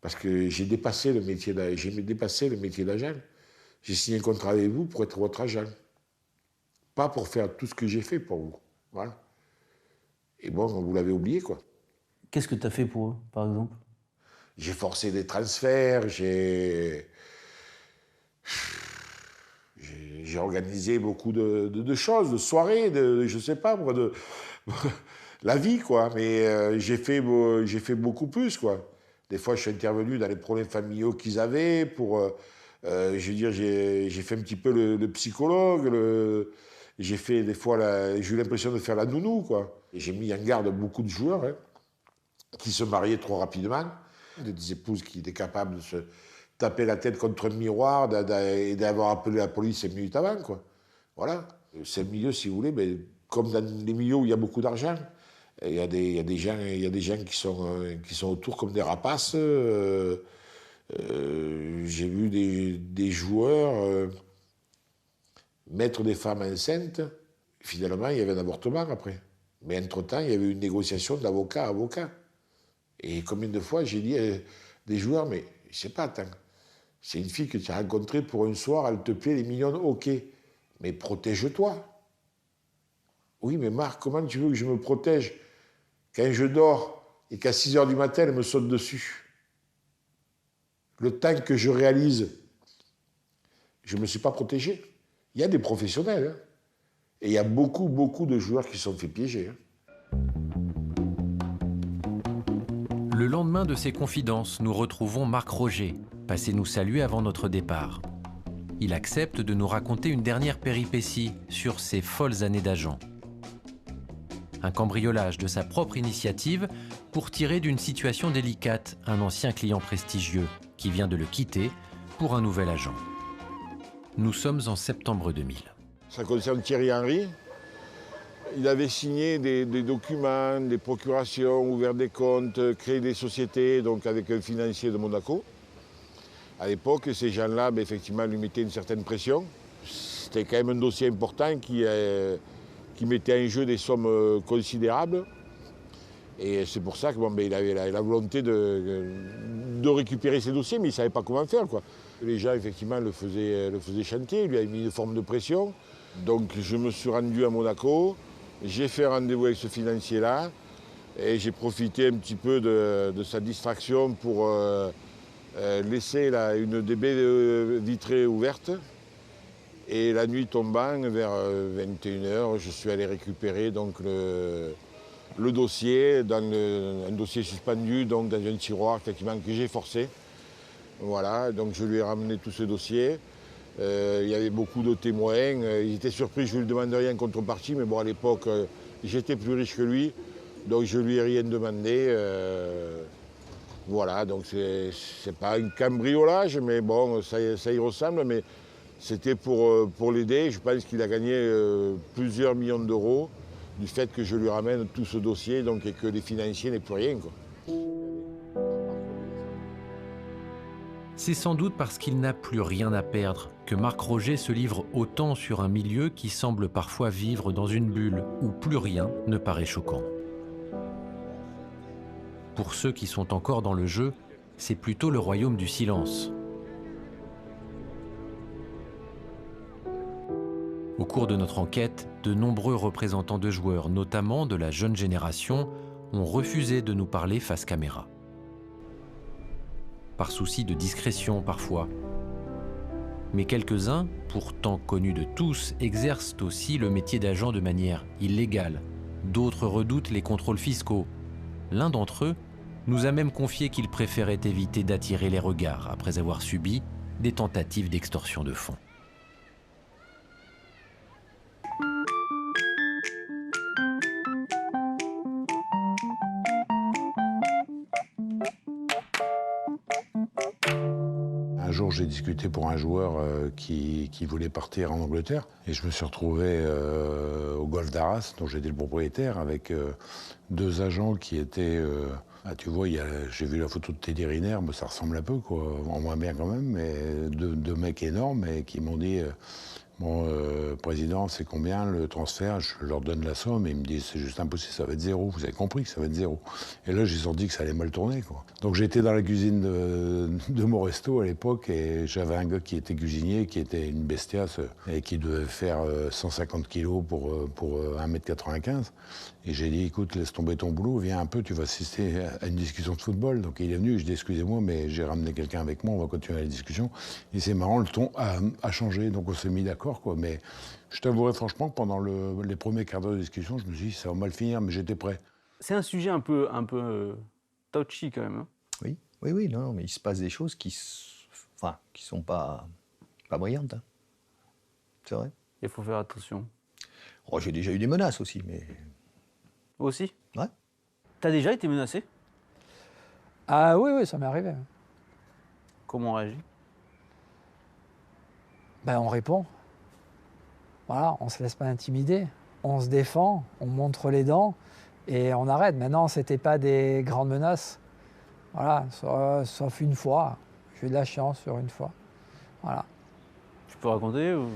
Parce que j'ai dépassé le métier d'agent. J'ai signé un contrat avec vous pour être votre agent. Pas pour faire tout ce que j'ai fait pour vous. Voilà. Et bon, vous l'avez oublié, quoi. Qu'est-ce que tu as fait pour eux, par exemple? J'ai forcé des transferts, j'ai organisé beaucoup de choses, de soirées, je sais pas, moi, la vie, quoi. Mais j'ai fait beaucoup plus, quoi. Des fois, je suis intervenu dans les problèmes familiaux qu'ils avaient pour... je veux dire, j'ai fait un petit peu le psychologue, j'ai fait des fois, j'ai eu l'impression de faire la nounou, quoi. Et j'ai mis en garde beaucoup de joueurs qui se mariaient trop rapidement, des épouses qui étaient capables de se taper la tête contre un miroir et d'avoir appelé la police 5 minutes avant, quoi. Voilà. C'est un milieu, si vous voulez, mais comme dans les milieux où il y a beaucoup d'argent, Il y a des gens qui sont autour comme des rapaces. J'ai vu des joueurs mettre des femmes enceintes. Finalement, il y avait un avortement après. Mais entre-temps, il y avait une négociation d'avocat à avocat. Et combien de fois j'ai dit à des joueurs, mais je sais pas, attends, c'est une fille que tu as rencontrée pour un soir, elle te plaît, les mignonne, ok, mais protège-toi. Oui, mais Marc, comment tu veux que je me protège quand je dors et qu'à 6 h du matin, elle me saute dessus? Le temps que je réalise, je ne me suis pas protégé. Il y a des professionnels, hein, et il y a beaucoup, beaucoup de joueurs qui se sont fait piéger. Hein. Le lendemain de ces confidences, nous retrouvons Marc Roger, passé nous saluer avant notre départ. Il accepte de nous raconter une dernière péripétie sur ses folles années d'agent. Un cambriolage de sa propre initiative pour tirer d'une situation délicate un ancien client prestigieux qui vient de le quitter pour un nouvel agent. Nous sommes en septembre 2000. Ça concerne Thierry Henry. Il avait signé des documents, des procurations, ouvert des comptes, créé des sociétés, donc avec un financier de Monaco. À l'époque, ces gens-là, effectivement, lui mettaient une certaine pression. C'était quand même un dossier important qui mettait en jeu des sommes considérables. Et c'est pour ça qu'il avait la volonté de récupérer ces dossiers, mais il ne savait pas comment faire, quoi. Les gens, effectivement, le faisaient chanter, il lui avait mis une forme de pression. Donc je me suis rendu à Monaco, j'ai fait rendez-vous avec ce financier-là, et j'ai profité un petit peu de sa distraction pour laisser une des baies vitrées ouverte. Et la nuit tombant, vers 21 h, je suis allé récupérer donc le dossier, un dossier suspendu, donc dans un tiroir effectivement que j'ai forcé. Voilà, donc je lui ai ramené tout ce dossier. Il y avait beaucoup de témoins. Ils étaient surpris, je ne lui demandais rien en contrepartie, mais bon, à l'époque, j'étais plus riche que lui, donc je ne lui ai rien demandé. Voilà, donc c'est pas un cambriolage, mais bon, ça y ressemble, mais c'était pour l'aider. Je pense qu'il a gagné plusieurs millions d'euros du fait que je lui ramène tout ce dossier, donc, et que les financiers n'aient plus rien, quoi. C'est sans doute parce qu'il n'a plus rien à perdre que Marc Roger se livre autant sur un milieu qui semble parfois vivre dans une bulle où plus rien ne paraît choquant. Pour ceux qui sont encore dans le jeu, c'est plutôt le royaume du silence. Au cours de notre enquête, de nombreux représentants de joueurs, notamment de la jeune génération, ont refusé de nous parler face caméra. Par souci de discrétion parfois. Mais quelques-uns, pourtant connus de tous, exercent aussi le métier d'agent de manière illégale. D'autres redoutent les contrôles fiscaux. L'un d'entre eux nous a même confié qu'il préférait éviter d'attirer les regards après avoir subi des tentatives d'extorsion de fonds. Un jour, j'ai discuté pour un joueur qui voulait partir en Angleterre. Et je me suis retrouvé au golf d'Arras, dont j'étais le propriétaire, avec 2 agents qui étaient... tu vois, j'ai vu la photo de Teddy Riner, mais ça ressemble un peu, quoi, en moins bien quand même, mais 2 mecs énormes et qui m'ont dit... Bon, président, c'est combien le transfert? Je leur donne la somme et ils me disent c'est juste impossible, ça va être 0. Vous avez compris que ça va être 0. Et là, j'ai senti que ça allait mal tourner, quoi. Donc j'étais dans la cuisine de mon resto à l'époque et j'avais un gars qui était cuisinier, qui était une bestiace et qui devait faire 150 kilos pour 1,95 m. Et j'ai dit, écoute, laisse tomber ton boulot, viens un peu, tu vas assister à une discussion de football. Donc il est venu, je dis, excusez-moi, mais j'ai ramené quelqu'un avec moi, on va continuer la discussion. Et c'est marrant, le ton a changé, donc on s'est mis d'accord, quoi. Mais je t'avouerai franchement que pendant les premiers quarts d'heure de discussion, je me suis dit, ça va mal finir, mais j'étais prêt. C'est un sujet un peu touchy quand même. Hein. Oui, non, mais il se passe des choses qui sont pas brillantes. Hein. C'est vrai. Il faut faire attention. Oh, j'ai déjà eu des menaces aussi, mais... Aussi? Ouais. T'as déjà été menacé? Ah oui, ça m'est arrivé. Comment on réagit? Ben, on répond. Voilà, on ne se laisse pas intimider. On se défend, on montre les dents Et on arrête. Maintenant, ce n'était pas des grandes menaces. Voilà, sauf une fois. J'ai eu de la chance sur une fois. Voilà. Tu peux raconter ou...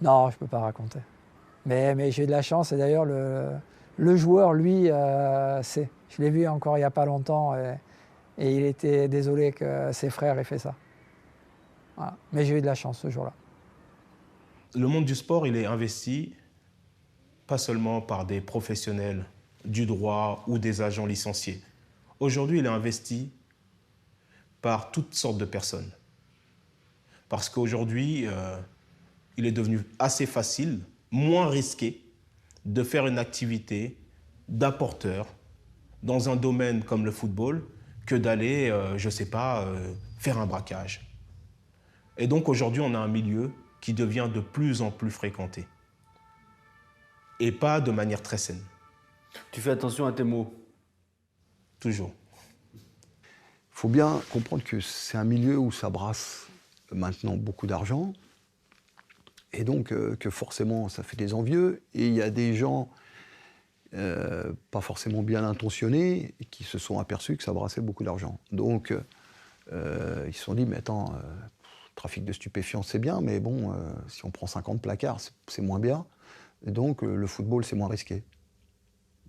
Non, je ne peux pas raconter. Mais j'ai eu de la chance. Et d'ailleurs, le joueur, lui, sait. Je l'ai vu encore il n'y a pas longtemps. Et il était désolé que ses frères aient fait ça. Voilà. Mais j'ai eu de la chance ce jour-là. Le monde du sport, il est investi pas seulement par des professionnels du droit ou des agents licenciés. Aujourd'hui, il est investi par toutes sortes de personnes. Parce qu'aujourd'hui, il est devenu assez facile, moins risqué, de faire une activité d'apporteur dans un domaine comme le football que d'aller, je ne sais pas, faire un braquage. Et donc aujourd'hui, on a un milieu qui devient de plus en plus fréquenté. Et pas de manière très saine. Tu fais attention à tes mots. Toujours. Il faut bien comprendre que c'est un milieu où ça brasse maintenant beaucoup d'argent. Et donc que forcément, ça fait des envieux. Et il y a des gens pas forcément bien intentionnés qui se sont aperçus que ça brassait beaucoup d'argent. Donc ils se sont dit, mais attends, trafic de stupéfiants, c'est bien, mais bon, si on prend 50 placards, c'est moins bien. Et donc, le football, c'est moins risqué.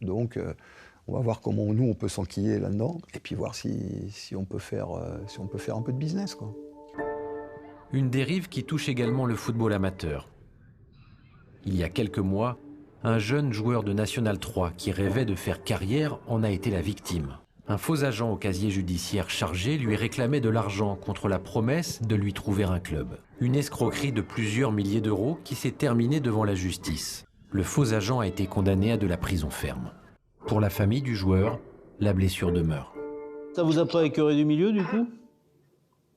Donc, on va voir comment nous, on peut s'enquiller là-dedans, et puis voir si on peut faire un peu de business, quoi. Une dérive qui touche également le football amateur. Il y a quelques mois, un jeune joueur de National 3 qui rêvait de faire carrière en a été la victime. Un faux agent au casier judiciaire chargé lui réclamait de l'argent contre la promesse de lui trouver un club. Une escroquerie de plusieurs milliers d'euros qui s'est terminée devant la justice. Le faux agent a été condamné à de la prison ferme. Pour la famille du joueur, la blessure demeure. Ça vous a pas écœuré du milieu, du coup?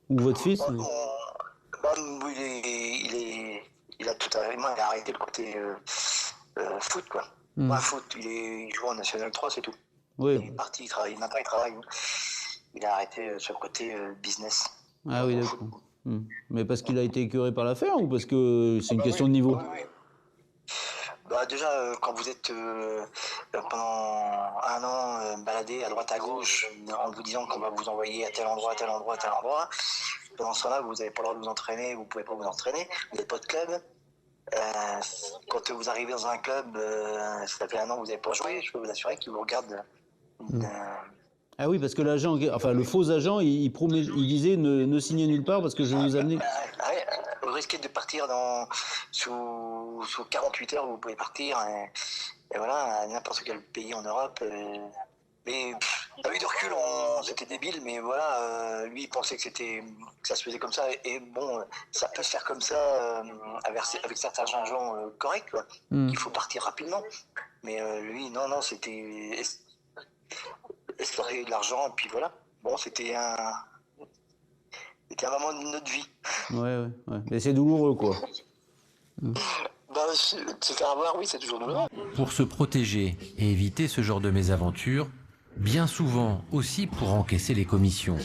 Ou votre fils? Il a tout arrêté. Moi, il a arrêté le côté foot, quoi. Moi, foot, il joue en National 3, c'est tout. Oui. Il est parti, il travaille. Maintenant, il travaille. Il a arrêté sur le côté business. Ah oui, d'accord. Mais parce qu'il a été écœuré par l'affaire ou parce que c'est une question de niveau? Oui. Bah, déjà, quand vous êtes pendant un an baladé à droite à gauche en vous disant qu'on va vous envoyer à tel endroit, à tel endroit, à tel endroit, pendant ce temps-là, vous n'avez pas le droit de vous entraîner, vous ne pouvez pas vous entraîner, vous n'avez pas de club. Quand vous arrivez dans un club, ça fait un an que vous n'avez pas joué, je peux vous assurer qu'ils vous regardent. Ah oui, parce que l'agent, enfin le faux agent, il disait ne signez nulle part parce que je vais vous amener. Vous risquez de partir sous 48 heures, vous pouvez partir. Et voilà, à n'importe quel pays en Europe. Mais avec du recul, c'était débile, mais voilà, lui il pensait que ça se faisait comme ça. Et bon, ça peut se faire comme ça avec certains agents corrects, quoi. Il faut partir rapidement. Mais lui, non, c'était escroquer de l'argent, et puis voilà. Bon, c'était un moment de notre vie. Ouais. Mais c'est douloureux, quoi. Se faire avoir, oui, c'est toujours douloureux. Pour se protéger et éviter ce genre de mésaventure, bien souvent aussi pour encaisser les commissions,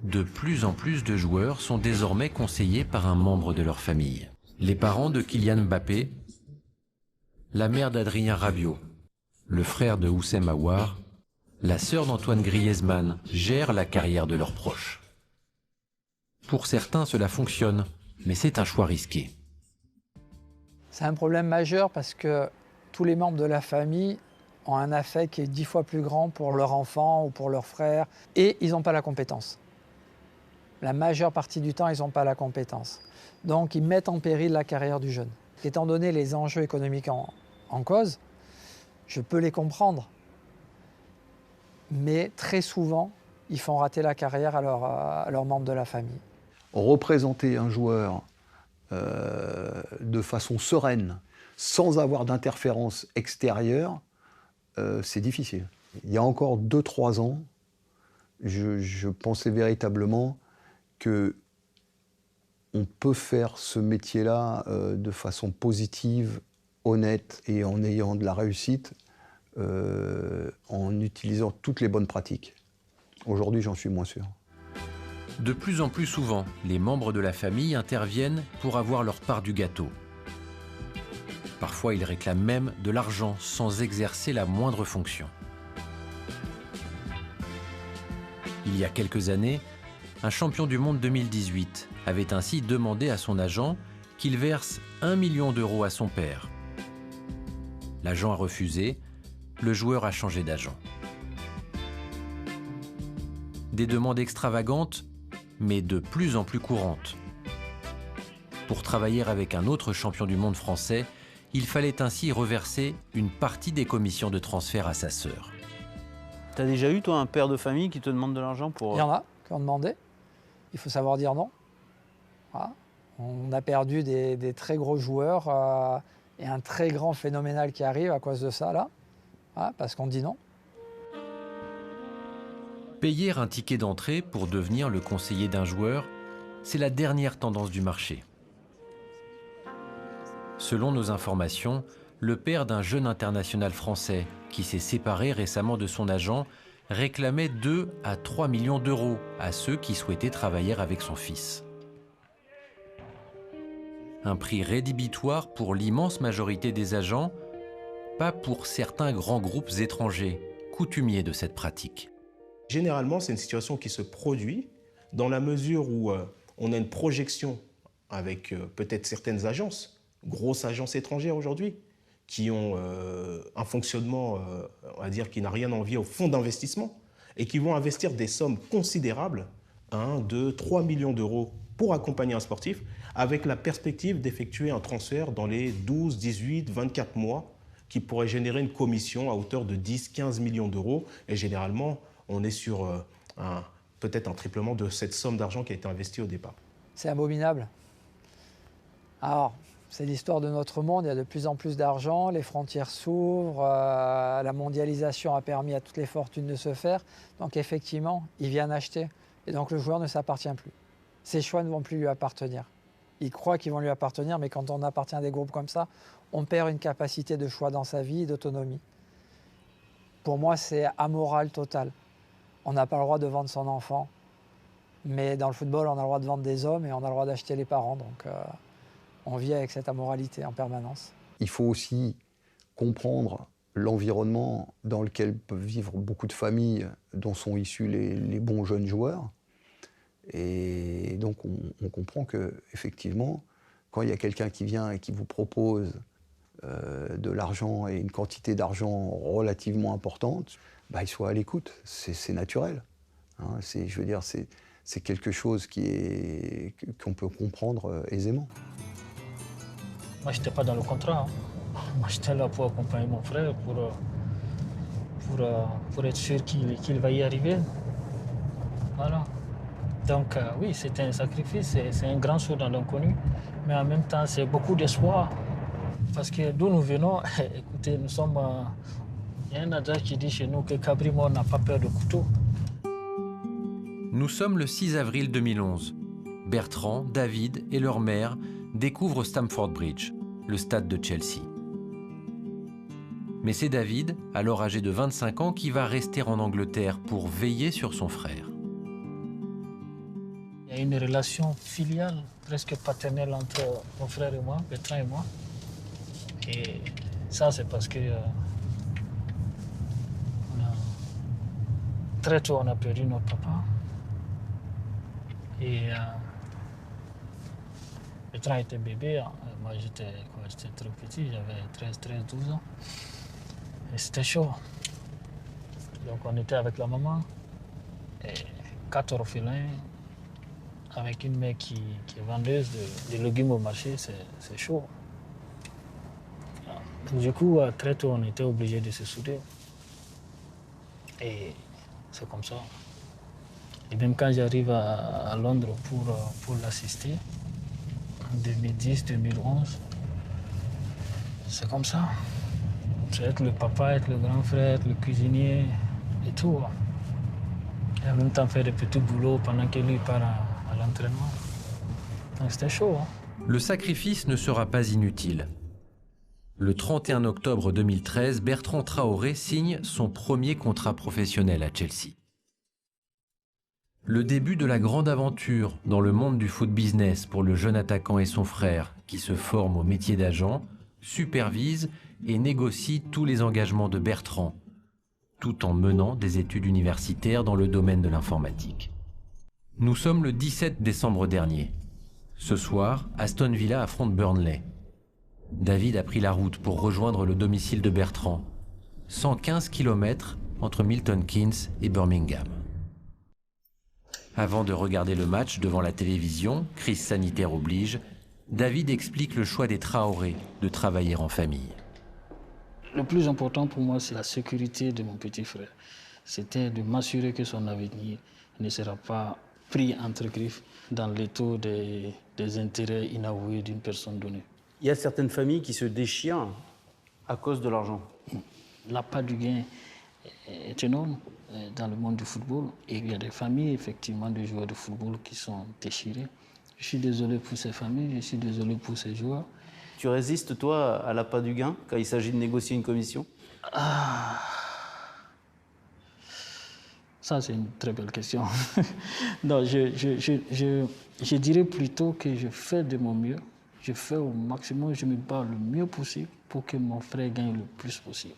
de plus en plus de joueurs sont désormais conseillés par un membre de leur famille. Les parents de Kylian Mbappé, la mère d'Adrien Rabiot, le frère de Houssem Aouar, la sœur d'Antoine Griezmann gèrent la carrière de leurs proches. Pour certains, cela fonctionne, mais c'est un choix risqué. C'est un problème majeur parce que tous les membres de la famille ont un affect qui est 10 fois plus grand pour leur enfant ou pour leur frère, et ils n'ont pas la compétence. La majeure partie du temps, ils n'ont pas la compétence. Donc, ils mettent en péril la carrière du jeune. Étant donné les enjeux économiques en cause, je peux les comprendre. Mais très souvent, ils font rater la carrière à leurs membres de la famille. Représenter un joueur de façon sereine, sans avoir d'interférence extérieure, c'est difficile. Il y a encore 2-3 ans, je pensais véritablement qu'on peut faire ce métier-là de façon positive, honnête et en ayant de la réussite, en utilisant toutes les bonnes pratiques. Aujourd'hui, j'en suis moins sûr. De plus en plus souvent, les membres de la famille interviennent pour avoir leur part du gâteau. Parfois, ils réclament même de l'argent sans exercer la moindre fonction. Il y a quelques années, un champion du monde 2018 avait ainsi demandé à son agent qu'il verse 1 million d'euros à son père. L'agent a refusé, le joueur a changé d'agent. Des demandes extravagantes, mais de plus en plus courantes. Pour travailler avec un autre champion du monde français, il fallait ainsi reverser une partie des commissions de transfert à sa sœur. T'as déjà eu, toi, un père de famille qui te demande de l'argent pour... Il y en a qui ont demandé. Il faut savoir dire non. Voilà. On a perdu des très gros joueurs et un très grand phénoménal qui arrive à cause de ça, là. Voilà, parce qu'on dit non. Payer un ticket d'entrée pour devenir le conseiller d'un joueur, c'est la dernière tendance du marché. Selon nos informations, le père d'un jeune international français qui s'est séparé récemment de son agent réclamait 2 à 3 millions d'euros à ceux qui souhaitaient travailler avec son fils. Un prix rédhibitoire pour l'immense majorité des agents, pas pour certains grands groupes étrangers, coutumiers de cette pratique. Généralement, c'est une situation qui se produit dans la mesure où on a une projection avec peut-être certaines agences, grosses agences étrangères aujourd'hui, qui ont un fonctionnement, on va dire, qui n'a rien à envier au fonds d'investissement et qui vont investir des sommes considérables, 1, 2, 3 millions d'euros pour accompagner un sportif, avec la perspective d'effectuer un transfert dans les 12, 18, 24 mois qui pourrait générer une commission à hauteur de 10, 15 millions d'euros. Et généralement, on est sur peut-être un triplement de cette somme d'argent qui a été investie au départ. C'est abominable. Alors, c'est l'histoire de notre monde, il y a de plus en plus d'argent, les frontières s'ouvrent, la mondialisation a permis à toutes les fortunes de se faire. Donc effectivement, ils viennent acheter. Et donc le joueur ne s'appartient plus. Ses choix ne vont plus lui appartenir. Il croit qu'ils vont lui appartenir, mais quand on appartient à des groupes comme ça, on perd une capacité de choix dans sa vie et d'autonomie. Pour moi, c'est amoral total. On n'a pas le droit de vendre son enfant, mais dans le football, on a le droit de vendre des hommes et on a le droit d'acheter les parents. Donc on vit avec cette amoralité en permanence. Il faut aussi comprendre l'environnement dans lequel peuvent vivre beaucoup de familles dont sont issus les bons jeunes joueurs. Et donc on comprend qu'effectivement, quand il y a quelqu'un qui vient et qui vous propose de l'argent et une quantité d'argent relativement importante, il soit à l'écoute. C'est naturel. Hein, je veux dire, c'est quelque chose qu'on peut comprendre aisément. Moi, je n'étais pas dans le contrat. Moi, j'étais là pour accompagner mon frère, pour être sûr qu'il va y arriver. Voilà. Donc, oui, c'était un sacrifice, c'est un grand saut dans l'inconnu. Mais en même temps, c'est beaucoup d'espoir. Parce que d'où nous venons, écoutez, nous sommes... Il y a un adage qui dit chez nous que Cabri mort n'a pas peur de couteau. Nous sommes le 6 avril 2011. Bertrand, David et leur mère découvrent Stamford Bridge, le stade de Chelsea. Mais c'est David, alors âgé de 25 ans, qui va rester en Angleterre pour veiller sur son frère. Il y a une relation filiale, presque paternelle entre mon frère et moi, Bertrand et moi. Et ça, c'est parce que très tôt, on a perdu notre papa. Et Bertrand était bébé, moi j'étais très petit, j'avais 13, 12 ans. Et c'était chaud. Donc on était avec la maman, et 4 orphelins, avec une mère qui est vendeuse de légumes au marché, c'est chaud. Du coup, très tôt, on était obligés de se souder. Et c'est comme ça. Et même quand j'arrive à Londres pour l'assister, en 2010, 2011, c'est comme ça. C'est être le papa, être le grand frère, être le cuisinier et tout. Et en même temps faire des petits boulots pendant que lui part à l'entraînement. Donc c'était chaud. Hein. Le sacrifice ne sera pas inutile. Le 31 octobre 2013, Bertrand Traoré signe son premier contrat professionnel à Chelsea. Le début de la grande aventure dans le monde du foot business pour le jeune attaquant et son frère, qui se forment au métier d'agent, supervisent et négocient tous les engagements de Bertrand, tout en menant des études universitaires dans le domaine de l'informatique. Nous sommes le 17 décembre dernier. Ce soir, Aston Villa affronte Burnley. David a pris la route pour rejoindre le domicile de Bertrand. 115 km entre Milton Keynes et Birmingham. Avant de regarder le match devant la télévision, crise sanitaire oblige, David explique le choix des Traoré de travailler en famille. Le plus important pour moi, c'est la sécurité de mon petit frère. C'était de m'assurer que son avenir ne sera pas pris entre griffes dans l'étau des intérêts inavoués d'une personne donnée. Il y a certaines familles qui se déchirent à cause de l'argent. L'appât du gain est énorme dans le monde du football. Et il y a des familles, effectivement, de joueurs de football qui sont déchirés. Je suis désolé pour ces familles, je suis désolé pour ces joueurs. Tu résistes, toi, à l'appât du gain quand il s'agit de négocier une commission? Ça, c'est une très belle question. Non, je dirais plutôt que je fais de mon mieux. Je fais au maximum, je me bats le mieux possible pour que mon frère gagne le plus possible.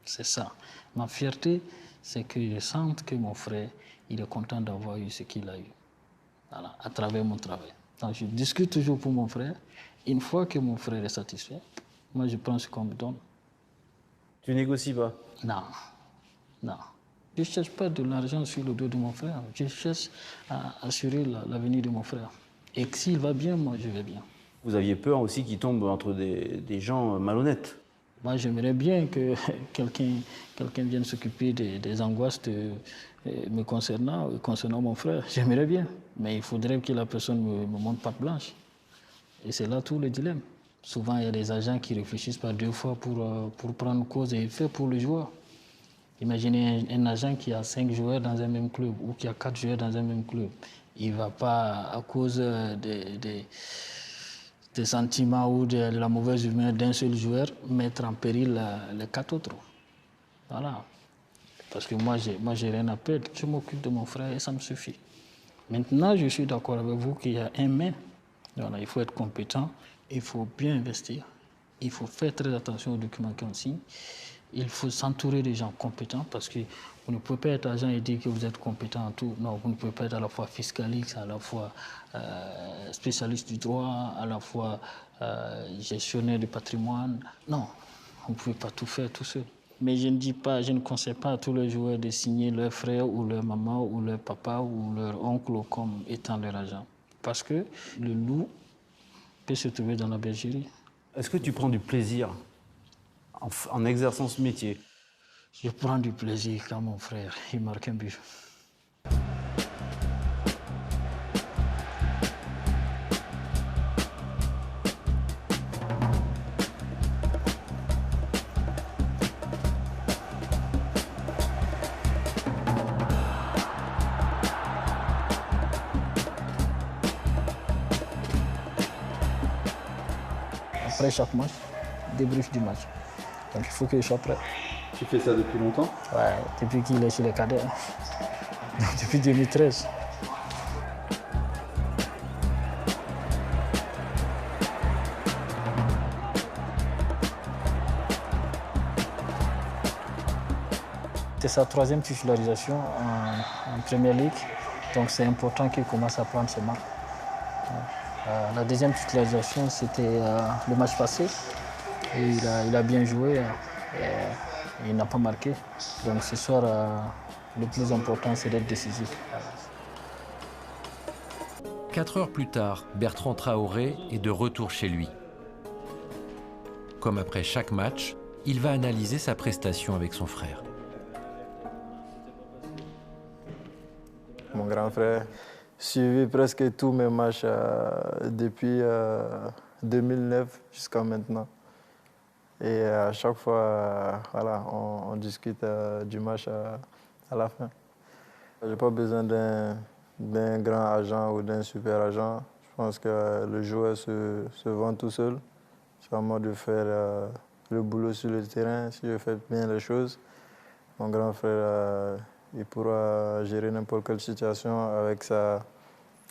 C'est ça. Ma fierté, c'est que je sente que mon frère, il est content d'avoir eu ce qu'il a eu. Voilà, à travers mon travail. Donc, je discute toujours pour mon frère. Une fois que mon frère est satisfait, moi, je prends ce qu'on me donne. Tu négocies pas? Non, non. Je ne cherche pas de l'argent sur le dos de mon frère. Je cherche à assurer l'avenir de mon frère. Et s'il va bien, moi, je vais bien. Vous aviez peur aussi qu'il tombe entre des gens malhonnêtes? Moi, j'aimerais bien que quelqu'un vienne s'occuper des angoisses me concernant mon frère. J'aimerais bien. Mais il faudrait que la personne me montre patte blanche. Et c'est là tout le dilemme. Souvent, il y a des agents qui réfléchissent pas deux fois pour prendre cause et effet pour le joueur. Imaginez un agent qui a 5 joueurs dans un même club ou qui a 4 joueurs dans un même club. Il ne va pas, à cause des sentiments ou de la mauvaise humeur d'un seul joueur, mettre en péril les 4 autres. Voilà. Parce que moi, j'ai rien à perdre. Je m'occupe de mon frère et ça me suffit. Maintenant, je suis d'accord avec vous qu'il y a un mais. Voilà, il faut être compétent, il faut bien investir, il faut faire très attention aux documents qu'on signe. Il faut s'entourer des gens compétents parce que vous ne pouvez pas être agent et dire que vous êtes compétent en tout. Non, vous ne pouvez pas être à la fois fiscaliste, à la fois spécialiste du droit, à la fois gestionnaire du patrimoine. Non, vous ne pouvez pas tout faire tout seul. Mais je ne conseille pas à tous les joueurs de signer leur frère ou leur maman ou leur papa ou leur oncle comme étant leur agent. Parce que le loup peut se trouver dans la bergerie. Est-ce que tu prends du plaisir en exerçant ce métier? Je prends du plaisir quand mon frère il marque un but. Après chaque match, débrief du match. Donc il faut que je sois prêt. Tu fais ça depuis longtemps? Ouais, depuis qu'il est chez les cadets. Donc, depuis 2013. C'est sa 3e titularisation en Premier League. Donc c'est important qu'il commence à prendre ses marques. La 2e titularisation, c'était le match passé. Et il a bien joué. Et il n'a pas marqué. Donc ce soir, le plus important, c'est d'être décisif. 4 heures plus tard, Bertrand Traoré est de retour chez lui. Comme après chaque match, il va analyser sa prestation avec son frère. Mon grand frère, suivi presque tous mes matchs depuis 2009 jusqu'à maintenant. Et à chaque fois, voilà, on discute du match à la fin. Je n'ai pas besoin d'un grand agent ou d'un super agent. Je pense que le joueur se vend tout seul. C'est à moi de faire le boulot sur le terrain. Si je fais bien les choses, mon grand frère, il pourra gérer n'importe quelle situation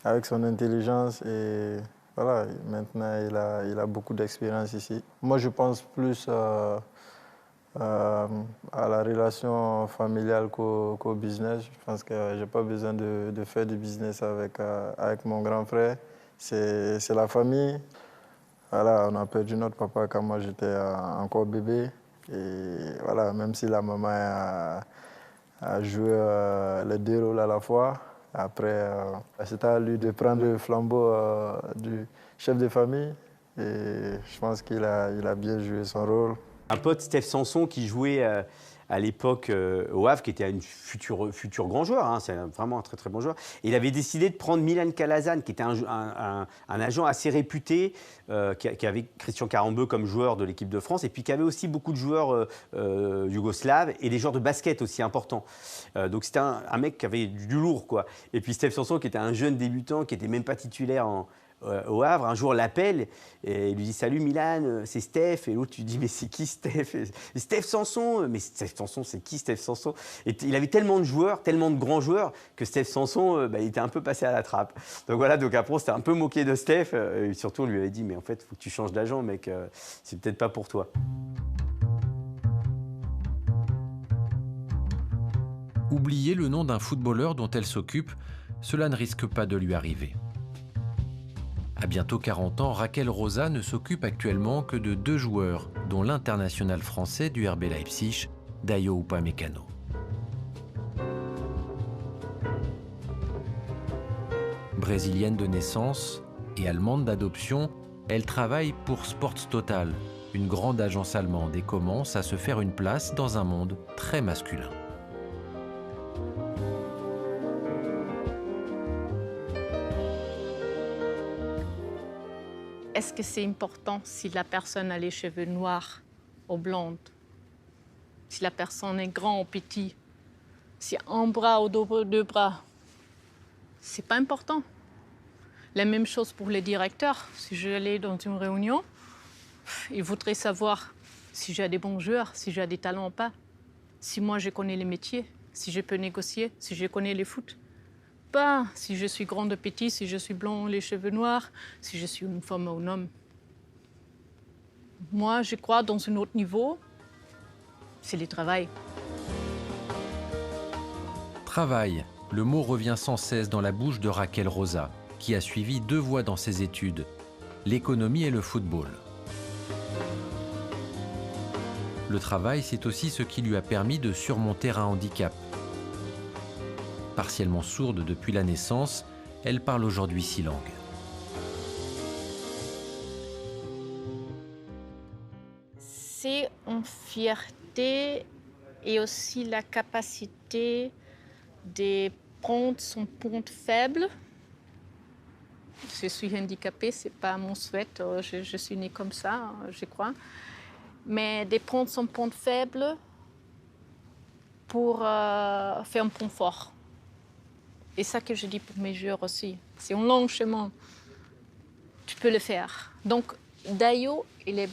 avec son intelligence. Et voilà, maintenant, il a beaucoup d'expérience ici. Moi, je pense plus À la relation familiale qu'au business, je pense que je n'ai pas besoin de faire du business avec mon grand frère. C'est la famille. Voilà, on a perdu notre papa quand moi j'étais encore bébé. Et voilà, même si la maman a joué les deux rôles à la fois, après, c'était à lui de prendre le flambeau du chef de famille. Et je pense qu'il a bien joué son rôle. Un pote, Steph Sanson, qui jouait à l'époque au Havre, qui était un futur grand joueur, hein, c'est vraiment un très très bon joueur. Et il avait décidé de prendre Milan Kalazan, qui était un agent assez réputé, qui avait Christian Karembeu comme joueur de l'équipe de France, et puis qui avait aussi beaucoup de joueurs yougoslaves et des joueurs de basket aussi importants. Donc c'était un mec qui avait du lourd, quoi. Et puis Steph Sanson, qui était un jeune débutant, qui n'était même pas titulaire au Havre, un jour l'appelle et il lui dit « Salut Milan, c'est Steph ». Et l'autre lui dit « Mais c'est qui Steph ?»« Steph Sanson ». « Mais Steph Sanson, c'est qui Steph Sanson ?» Et il avait tellement de joueurs, tellement de grands joueurs, que Steph Sanson, il était un peu passé à la trappe. Donc voilà, donc après on s'était un peu moqué de Steph. Et surtout on lui avait dit « Mais en fait, il faut que tu changes d'agent, mec, c'est peut-être pas pour toi ». Oublier le nom d'un footballeur dont elle s'occupe, cela ne risque pas de lui arriver. À bientôt 40 ans, Raquel Rosa ne s'occupe actuellement que de 2 joueurs, dont l'international français du RB Leipzig, Dayo Upamecano. Brésilienne de naissance et allemande d'adoption, elle travaille pour Sports Total, une grande agence allemande, et commence à se faire une place dans un monde très masculin. Est-ce que c'est important si la personne a les cheveux noirs ou blondes? Si la personne est grande ou petite? Si un bras ou 2 bras? C'est pas important. La même chose pour les directeurs. Si je allais dans une réunion, ils voudraient savoir si j'ai des bons joueurs, si j'ai des talents ou pas. Si moi je connais les métiers, si je peux négocier, si je connais les foot. Pas si je suis grande ou petite, si je suis blond, les cheveux noirs, si je suis une femme ou un homme. Moi, je crois dans un autre niveau, c'est le travail. Travail, le mot revient sans cesse dans la bouche de Raquel Rosa, qui a suivi 2 voies dans ses études, l'économie et le football. Le travail, c'est aussi ce qui lui a permis de surmonter un handicap. Partiellement sourde depuis la naissance, elle parle aujourd'hui 6 langues. C'est une fierté et aussi la capacité de prendre son point faible. Je suis handicapée, ce n'est pas mon souhait, je suis née comme ça, je crois. Mais de prendre son point faible pour faire un point fort. Et ça que je dis pour mes joueurs aussi. C'est un long chemin. Tu peux le faire. Donc, Dayo, il est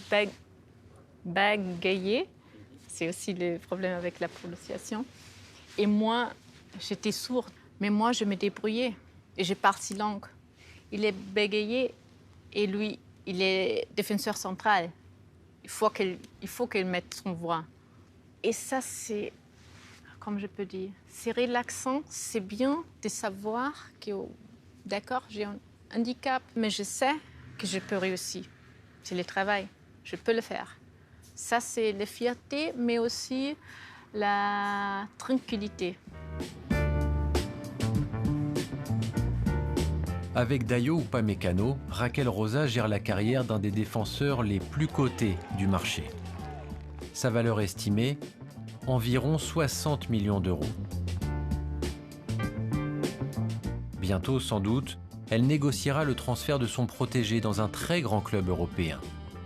bégayé. C'est aussi le problème avec la prononciation. Et moi, j'étais sourde. Mais moi, je me débrouillais. Et je parle 6 langues. Il est bégayé et lui, il est défenseur central. Il faut qu'il mette son voix. Et ça, c'est... Comme je peux dire, c'est relaxant, c'est bien de savoir que, d'accord, j'ai un handicap, mais je sais que je peux réussir. C'est le travail, je peux le faire. Ça, c'est la fierté, mais aussi la tranquillité. Avec Dayo Upamecano, Raquel Rosa gère la carrière d'un des défenseurs les plus cotés du marché. Sa valeur estimée, environ 60 millions d'euros. Bientôt, sans doute, elle négociera le transfert de son protégé dans un très grand club européen,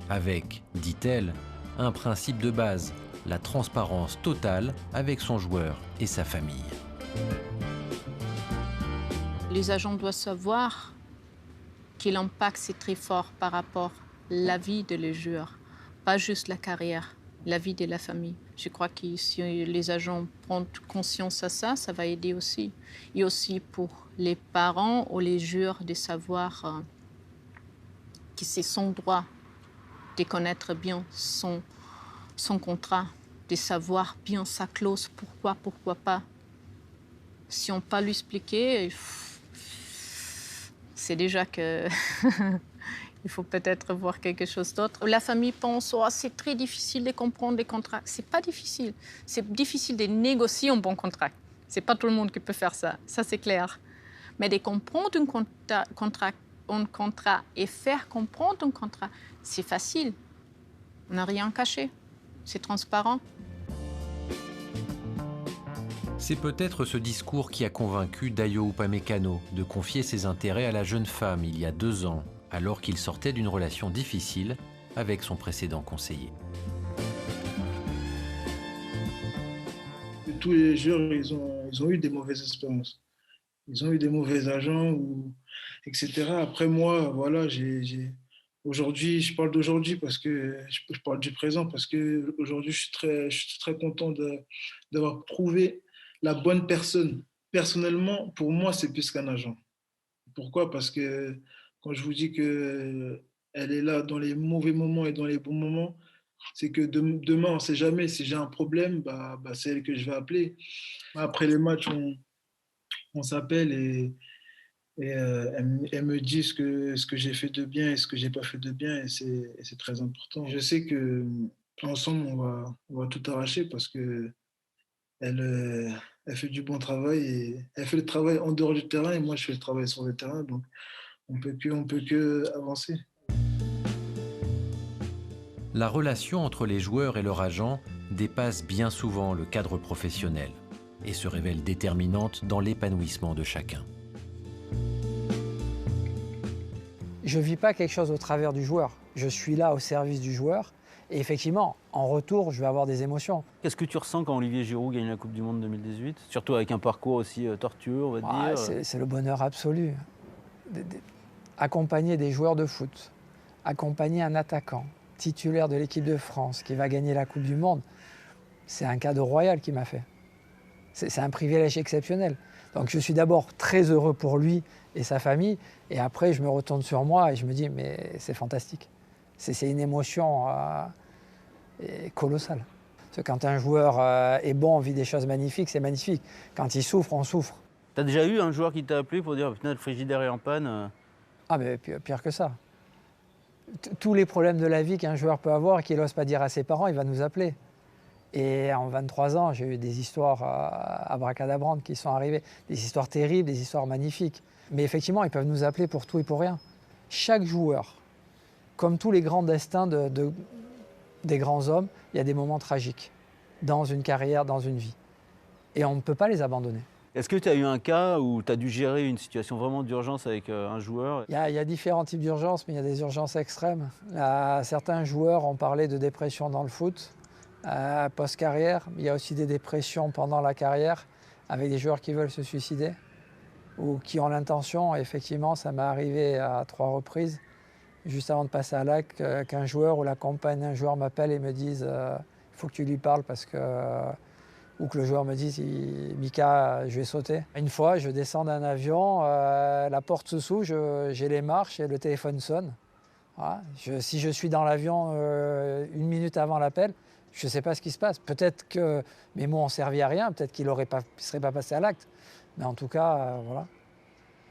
avec, dit-elle, un principe de base, la transparence totale avec son joueur et sa famille. Les agents doivent savoir que l'impact c'est très fort par rapport à la vie de les joueurs, pas juste la carrière, la vie de la famille. Je crois que si les agents prennent conscience à ça, ça va aider aussi. Et aussi pour les parents ou les joueurs de savoir que c'est son droit de connaître bien son contrat de savoir bien sa clause, pourquoi pas. Si on ne peut pas lui expliquer, c'est déjà que il faut peut-être voir quelque chose d'autre. La famille pense oh, c'est très difficile de comprendre les contrats. C'est pas difficile. C'est difficile de négocier un bon contrat. C'est pas tout le monde qui peut faire ça. Ça c'est clair. Mais de comprendre un contrat et faire comprendre un contrat, c'est facile. On n'a rien caché. C'est transparent. C'est peut-être ce discours qui a convaincu Dayo Upamecano de confier ses intérêts à la jeune femme il y a 2 ans, alors qu'il sortait d'une relation difficile avec son précédent conseiller. Tous les joueurs, ils ont eu des mauvaises expériences. Ils ont eu des mauvais agents, etc. Après moi, voilà, aujourd'hui, je parle d'aujourd'hui parce que je parle du présent parce que aujourd'hui, je suis très content d'avoir trouvé la bonne personne. Personnellement, pour moi, c'est plus qu'un agent. Pourquoi? Parce que quand je vous dis qu'elle est là dans les mauvais moments et dans les bons moments, c'est que demain, on ne sait jamais. Si j'ai un problème, c'est elle que je vais appeler. Après les matchs, on s'appelle et elle me dit ce que j'ai fait de bien et ce que j'ai pas fait de bien, et c'est très important. Je sais qu'ensemble, on va tout arracher parce que elle fait du bon travail et elle fait le travail en dehors du terrain et moi, je fais le travail sur le terrain. Donc, on peut que avancer. La relation entre les joueurs et leur agent dépasse bien souvent le cadre professionnel et se révèle déterminante dans l'épanouissement de chacun. Je ne vis pas quelque chose au travers du joueur. Je suis là au service du joueur. Et effectivement, en retour, je vais avoir des émotions. Qu'est-ce que tu ressens quand Olivier Giroud gagne la Coupe du Monde 2018? Surtout avec un parcours aussi tortueux, on va dire. C'est le bonheur absolu. Accompagner des joueurs de foot, accompagner un attaquant titulaire de l'équipe de France qui va gagner la Coupe du Monde, c'est un cadeau royal qu'il m'a fait. C'est un privilège exceptionnel. Donc je suis d'abord très heureux pour lui et sa famille, et après je me retourne sur moi et je me dis mais c'est fantastique. C'est une émotion colossale. Parce que quand un joueur est bon, on vit des choses magnifiques, c'est magnifique. Quand il souffre, on souffre. T'as déjà eu un joueur qui t'a appelé pour dire putain, le frigidaire est en panne? Ah mais pire que ça. Tous les problèmes de la vie qu'un joueur peut avoir et qu'il n'ose pas dire à ses parents, il va nous appeler. Et en 23 ans, j'ai eu des histoires abracadabrantes qui sont arrivées, des histoires terribles, des histoires magnifiques. Mais effectivement, ils peuvent nous appeler pour tout et pour rien. Chaque joueur, comme tous les grands destins des grands hommes, il y a des moments tragiques dans une carrière, dans une vie. Et on ne peut pas les abandonner. Est-ce que tu as eu un cas où tu as dû gérer une situation vraiment d'urgence avec un joueur? Il y a différents types d'urgences, mais il y a des urgences extrêmes. Là, certains joueurs ont parlé de dépression dans le foot, post-carrière. Il y a aussi des dépressions pendant la carrière, avec des joueurs qui veulent se suicider ou qui ont l'intention. Effectivement, ça m'est arrivé à 3 reprises, juste avant de passer à l'acte, qu'un joueur ou la compagne d'un joueur m'appelle et me dise il faut que tu lui parles parce que... ou que le joueur me dise « Mika, je vais sauter ». Une fois, je descends d'un avion, la porte se s'ouvre, j'ai les marches et le téléphone sonne. Voilà. Si je suis dans l'avion 1 minute avant l'appel, je ne sais pas ce qui se passe. Peut-être que mes mots n'ont servi à rien, peut-être qu'il ne serait pas passé à l'acte. Mais en tout cas, voilà.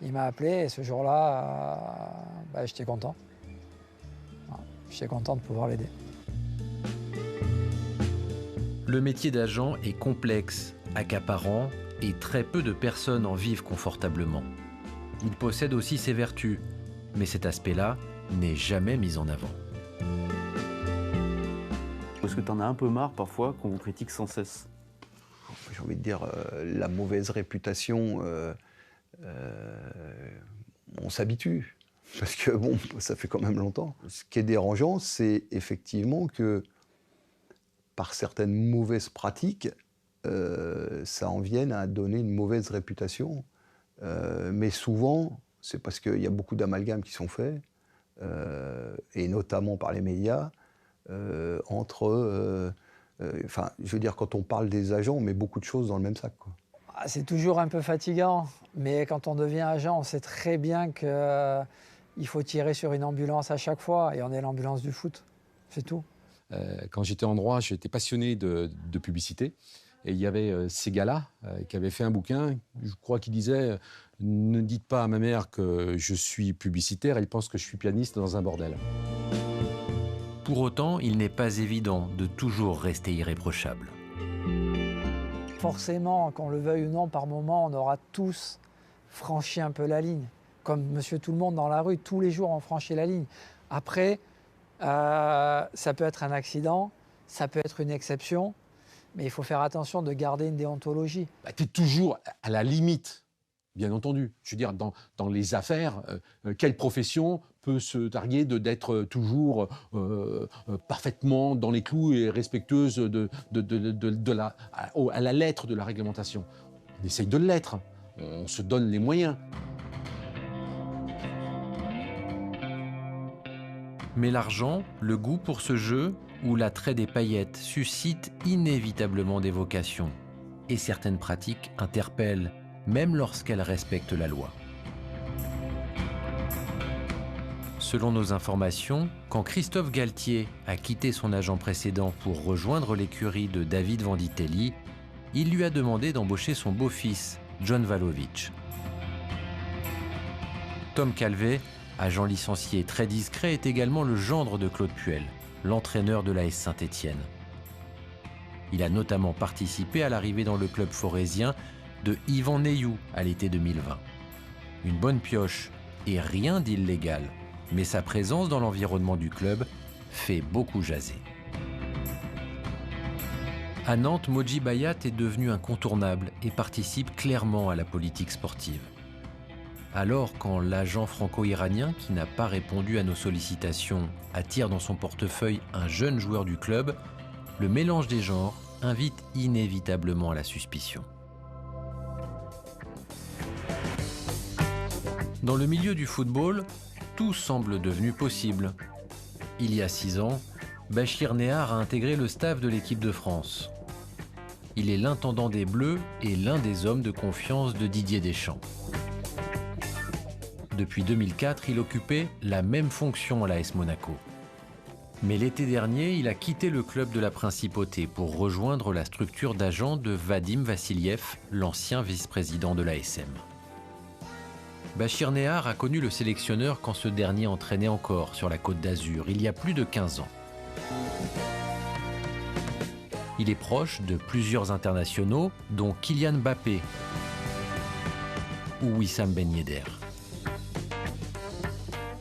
Il m'a appelé et ce jour-là, j'étais content. Voilà. J'étais content de pouvoir l'aider. Le métier d'agent est complexe, accaparant et très peu de personnes en vivent confortablement. Il possède aussi ses vertus, mais cet aspect-là n'est jamais mis en avant. Est-ce que tu en as un peu marre parfois qu'on vous critique sans cesse? J'ai envie de dire, la mauvaise réputation, on s'habitue. Parce que bon, ça fait quand même longtemps. Ce qui est dérangeant, c'est effectivement que par certaines mauvaises pratiques, ça en vienne à donner une mauvaise réputation. Mais souvent, c'est parce qu'il y a beaucoup d'amalgames qui sont faits, et notamment par les médias, entre... je veux dire, quand on parle des agents, on met beaucoup de choses dans le même sac, quoi. C'est toujours un peu fatigant, mais quand on devient agent, on sait très bien qu'il faut tirer sur une ambulance à chaque fois, et on est l'ambulance du foot, c'est tout. Quand j'étais en droit, j'étais passionné de publicité. Et il y avait ces gars-là qui avaient fait un bouquin, je crois qu'il disait « Ne dites pas à ma mère que je suis publicitaire, elle pense que je suis pianiste dans un bordel ». Pour autant, il n'est pas évident de toujours rester irréprochable. Forcément, qu'on le veuille ou non, par moment, on aura tous franchi un peu la ligne. Comme monsieur tout le monde dans la rue, tous les jours on franchit la ligne. Après, ça peut être un accident, ça peut être une exception, mais il faut faire attention de garder une déontologie. Tu es toujours à la limite, bien entendu. Je veux dire, dans les affaires, quelle profession peut se targuer d'être toujours parfaitement dans les clous et respectueuse à la lettre de la réglementation? On essaye de l'être, on se donne les moyens. Mais l'argent, le goût pour ce jeu ou l'attrait des paillettes suscitent inévitablement des vocations. Et certaines pratiques interpellent, même lorsqu'elles respectent la loi. Selon nos informations, quand Christophe Galtier a quitté son agent précédent pour rejoindre l'écurie de David Vanditelli, il lui a demandé d'embaucher son beau-fils, John Vlahovic. Tom Calvet, agent licencié très discret, est également le gendre de Claude Puel, l'entraîneur de l'AS Saint-Étienne. Il a notamment participé à l'arrivée dans le club forésien de Yvan Neyou à l'été 2020. Une bonne pioche et rien d'illégal, mais sa présence dans l'environnement du club fait beaucoup jaser. À Nantes, Moji Bayat est devenu incontournable et participe clairement à la politique sportive. Alors, quand l'agent franco-iranien, qui n'a pas répondu à nos sollicitations, attire dans son portefeuille un jeune joueur du club, le mélange des genres invite inévitablement à la suspicion. Dans le milieu du football, tout semble devenu possible. Il y a 6 ans, Bachir Néhar a intégré le staff de l'équipe de France. Il est l'intendant des Bleus et l'un des hommes de confiance de Didier Deschamps. Depuis 2004, il occupait la même fonction à l'AS Monaco. Mais l'été dernier, il a quitté le club de la Principauté pour rejoindre la structure d'agents de Vadim Vassiliev, l'ancien vice-président de l'ASM. Bachir Néhar a connu le sélectionneur quand ce dernier entraînait encore sur la Côte d'Azur, il y a plus de 15 ans. Il est proche de plusieurs internationaux, dont Kylian Mbappé ou Wissam Ben Yedder.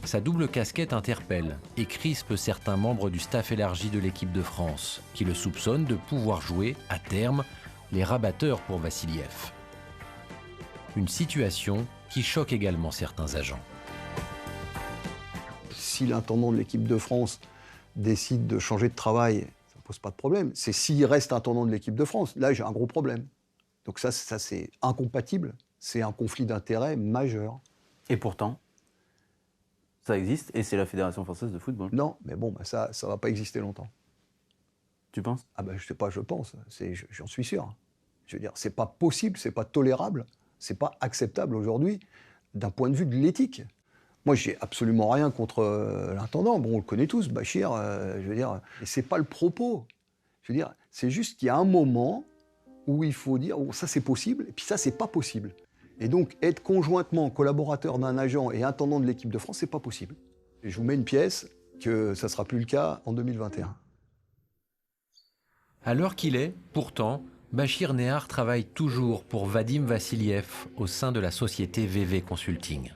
Sa double casquette interpelle et crispe certains membres du staff élargi de l'équipe de France, qui le soupçonnent de pouvoir jouer, à terme, les rabatteurs pour Vassiliev. Une situation qui choque également certains agents. Si l'intendant de l'équipe de France décide de changer de travail, ça ne pose pas de problème. C'est s'il reste intendant de l'équipe de France. Là, j'ai un gros problème. Donc ça c'est incompatible. C'est un conflit d'intérêts majeur. Et pourtant, ça existe et c'est la Fédération française de football. Non, mais bon, ça ne va pas exister longtemps. Tu penses? Ah ben, je sais pas, je pense. J'en suis sûr. Je veux dire, c'est pas possible, c'est pas tolérable, c'est pas acceptable aujourd'hui d'un point de vue de l'éthique. Moi, j'ai absolument rien contre l'intendant. Bon, on le connaît tous, Bachir. Je veux dire, et c'est pas le propos. Je veux dire, c'est juste qu'il y a un moment où il faut dire, oh, ça c'est possible, et puis ça c'est pas possible. Et donc, être conjointement collaborateur d'un agent et intendant de l'équipe de France, c'est pas possible. Et je vous mets une pièce que ça sera plus le cas en 2021. À l'heure qu'il est, pourtant, Bachir Néhar travaille toujours pour Vadim Vassiliev au sein de la société VV Consulting.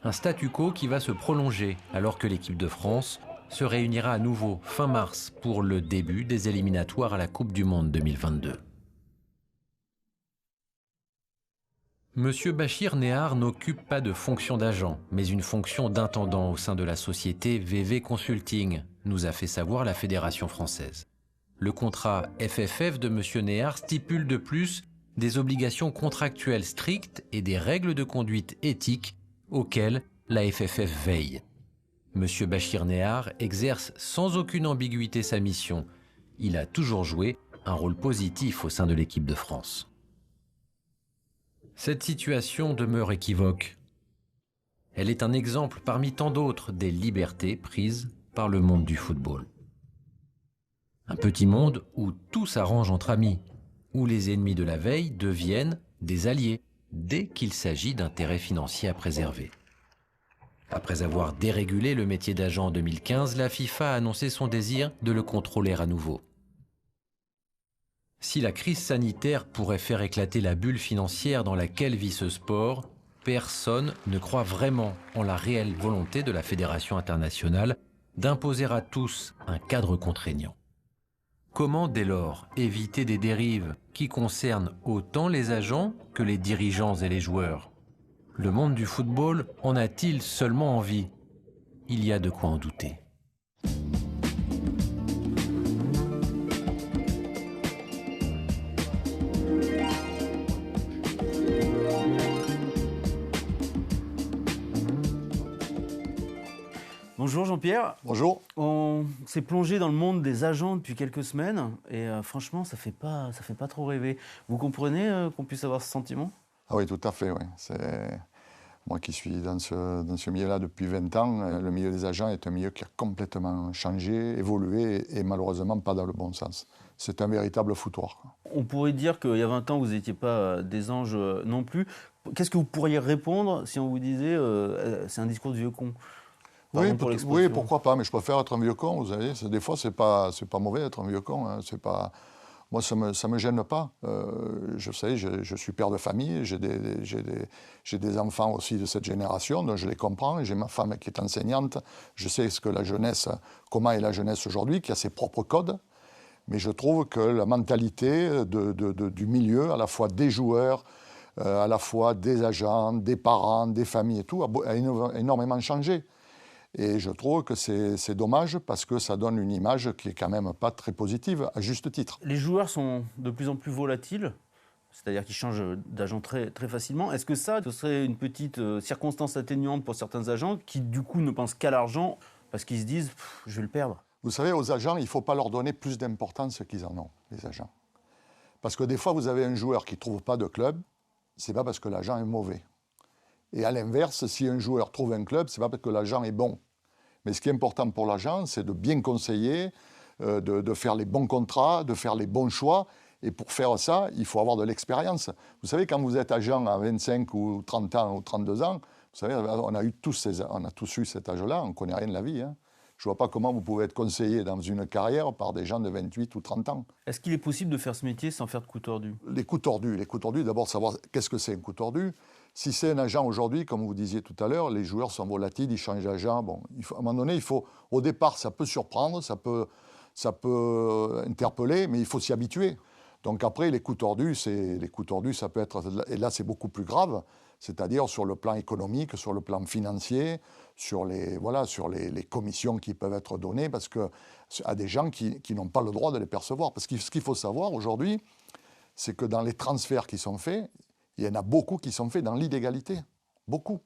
Un statu quo qui va se prolonger alors que l'équipe de France se réunira à nouveau fin mars pour le début des éliminatoires à la Coupe du Monde 2022. Monsieur Bachir Néhar n'occupe pas de fonction d'agent, mais une fonction d'intendant au sein de la société VV Consulting, nous a fait savoir la Fédération française. Le contrat FFF de monsieur Néhar stipule de plus des obligations contractuelles strictes et des règles de conduite éthique auxquelles la FFF veille. Monsieur Bachir Néhar exerce sans aucune ambiguïté sa mission. Il a toujours joué un rôle positif au sein de l'équipe de France. Cette situation demeure équivoque. Elle est un exemple parmi tant d'autres des libertés prises par le monde du football. Un petit monde où tout s'arrange entre amis, où les ennemis de la veille deviennent des alliés dès qu'il s'agit d'intérêts financiers à préserver. Après avoir dérégulé le métier d'agent en 2015, la FIFA a annoncé son désir de le contrôler à nouveau. Si la crise sanitaire pourrait faire éclater la bulle financière dans laquelle vit ce sport, personne ne croit vraiment en la réelle volonté de la Fédération internationale d'imposer à tous un cadre contraignant. Comment dès lors éviter des dérives qui concernent autant les agents que les dirigeants et les joueurs? Le monde du football en a-t-il seulement envie? Il y a de quoi en douter. Bonjour Jean-Pierre. Bonjour. On s'est plongé dans le monde des agents depuis quelques semaines et franchement, ça fait pas trop rêver. Vous comprenez qu'on puisse avoir ce sentiment? Ah oui, tout à fait, oui. C'est... Moi qui suis dans ce milieu-là depuis 20 ans, le milieu des agents est un milieu qui a complètement changé, évolué et malheureusement pas dans le bon sens. C'est un véritable foutoir. On pourrait dire qu'il y a 20 ans, vous n'étiez pas des anges non plus. Qu'est-ce que vous pourriez répondre si on vous disait c'est un discours de vieux con? Oui, pourquoi pas, mais je préfère être un vieux con, vous savez. Des fois, c'est pas mauvais d'être un vieux con. Hein. Moi, ça me gêne pas. Je suis père de famille, j'ai des enfants aussi de cette génération, donc je les comprends. J'ai ma femme qui est enseignante. Je sais comment est la jeunesse aujourd'hui, qui a ses propres codes. Mais je trouve que la mentalité du milieu, à la fois des joueurs, à la fois des agents, des parents, des familles et tout, a énormément changé. Et je trouve que c'est dommage parce que ça donne une image qui est quand même pas très positive, à juste titre. Les joueurs sont de plus en plus volatiles, c'est-à-dire qu'ils changent d'agent très, très facilement. Est-ce que ce serait une petite circonstance atténuante pour certains agents qui, du coup, ne pensent qu'à l'argent parce qu'ils se disent « je vais le perdre ». Vous savez, aux agents, il ne faut pas leur donner plus d'importance qu'ils en ont, les agents. Parce que des fois, vous avez un joueur qui ne trouve pas de club, ce n'est pas parce que l'agent est mauvais. Et à l'inverse, si un joueur trouve un club, ce n'est pas parce que l'agent est bon. Mais ce qui est important pour l'agent, c'est de bien conseiller, de faire les bons contrats, de faire les bons choix. Et pour faire ça, il faut avoir de l'expérience. Vous savez, quand vous êtes agent à 25 ou 30 ans ou 32 ans, vous savez, on a tous eu cet âge-là, on ne connaît rien de la vie. Hein. Je ne vois pas comment vous pouvez être conseillé dans une carrière par des gens de 28 ou 30 ans. Est-ce qu'il est possible de faire ce métier sans faire de coups tordus? Les coups tordus, d'abord savoir qu'est-ce que c'est un coup tordu. Si c'est un agent aujourd'hui, comme vous disiez tout à l'heure, les joueurs sont volatiles, ils changent d'agent. Bon, à un moment donné, au départ, ça peut surprendre, ça peut interpeller, mais il faut s'y habituer. Donc après, les coups tordus, ça peut être... Et là, c'est beaucoup plus grave, c'est-à-dire sur le plan économique, sur le plan financier, sur les commissions qui peuvent être données à des gens qui n'ont pas le droit de les percevoir. Parce que ce qu'il faut savoir aujourd'hui, c'est que dans les transferts qui sont faits, il y en a beaucoup qui sont faits dans l'illégalité. Beaucoup.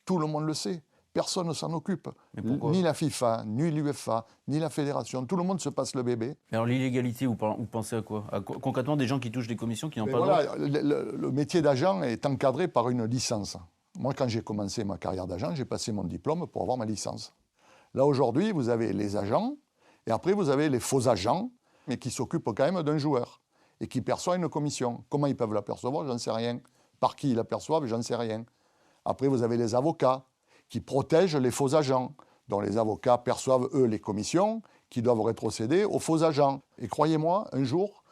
Tout le monde le sait. Personne ne s'en occupe. Ni la FIFA, ni l'UEFA, ni la Fédération. Tout le monde se passe le bébé. Alors l'illégalité, vous pensez à quoi? Concrètement, des gens qui touchent des commissions qui n'ont pas le droit? Le métier d'agent est encadré par une licence. Moi, quand j'ai commencé ma carrière d'agent, j'ai passé mon diplôme pour avoir ma licence. Là, aujourd'hui, vous avez les agents, et après, vous avez les faux agents, mais qui s'occupent quand même d'un joueur, et qui perçoivent une commission. Comment ils peuvent l'apercevoir? J'en sais rien. Par qui ils l'aperçoivent? J'en sais rien. Après, vous avez les avocats, qui protègent les faux agents, dont les avocats perçoivent, eux, les commissions, qui doivent rétrocéder aux faux agents. Et croyez-moi, un jour,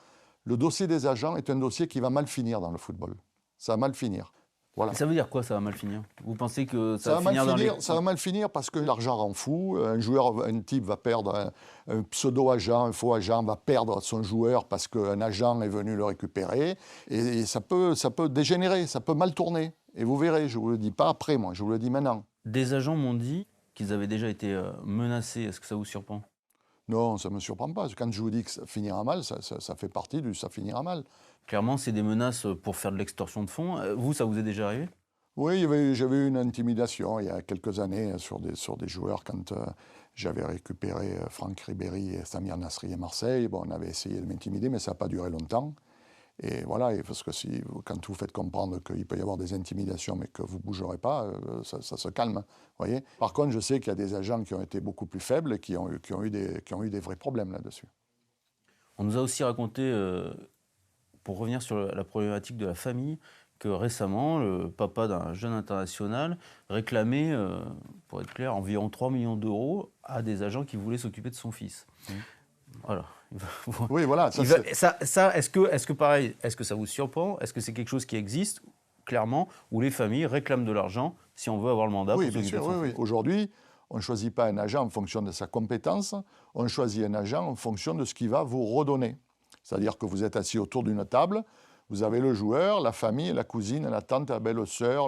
le dossier des agents est un dossier qui va mal finir dans le football. Ça va mal finir. Voilà. Ça veut dire quoi, ça va mal finir? Vous pensez que ça va finir Ça va mal finir parce que l'argent rend fou. Un type va perdre, un pseudo-agent, un faux agent va perdre son joueur parce qu'un agent est venu le récupérer. Et ça peut dégénérer, ça peut mal tourner. Et vous verrez, je ne vous le dis pas après, moi, je vous le dis maintenant. Des agents m'ont dit qu'ils avaient déjà été menacés. Est-ce que ça vous surprend? Non, ça ne me surprend pas. Quand je vous dis que ça finira mal, ça fait partie du « ça finira mal ». Clairement, c'est des menaces pour faire de l'extorsion de fonds. Vous, ça vous est déjà arrivé? Oui, j'avais eu une intimidation il y a quelques années sur des joueurs quand j'avais récupéré Franck Ribéry et Samir Nasri à Marseille. Bon, on avait essayé de m'intimider, mais ça n'a pas duré longtemps. Et voilà, parce que quand vous faites comprendre qu'il peut y avoir des intimidations, mais que vous ne bougerez pas, ça se calme. Voyez. Par contre, je sais qu'il y a des agents qui ont été beaucoup plus faibles et qui ont eu des vrais problèmes là-dessus. On nous a aussi raconté, pour revenir sur la problématique de la famille, que récemment, le papa d'un jeune international réclamait, pour être clair, environ 3 millions d'euros à des agents qui voulaient s'occuper de son fils. Voilà. Oui, voilà. Est-ce que pareil, est-ce que ça vous surprend? Est-ce que c'est quelque chose qui existe, clairement, où les familles réclament de l'argent si on veut avoir le mandat pour s'occuper de son fils? Oui. Aujourd'hui, on ne choisit pas un agent en fonction de sa compétence, on choisit un agent en fonction de ce qu'il va vous redonner. C'est-à-dire que vous êtes assis autour d'une table, vous avez le joueur, la famille, la cousine, la tante, la belle-sœur,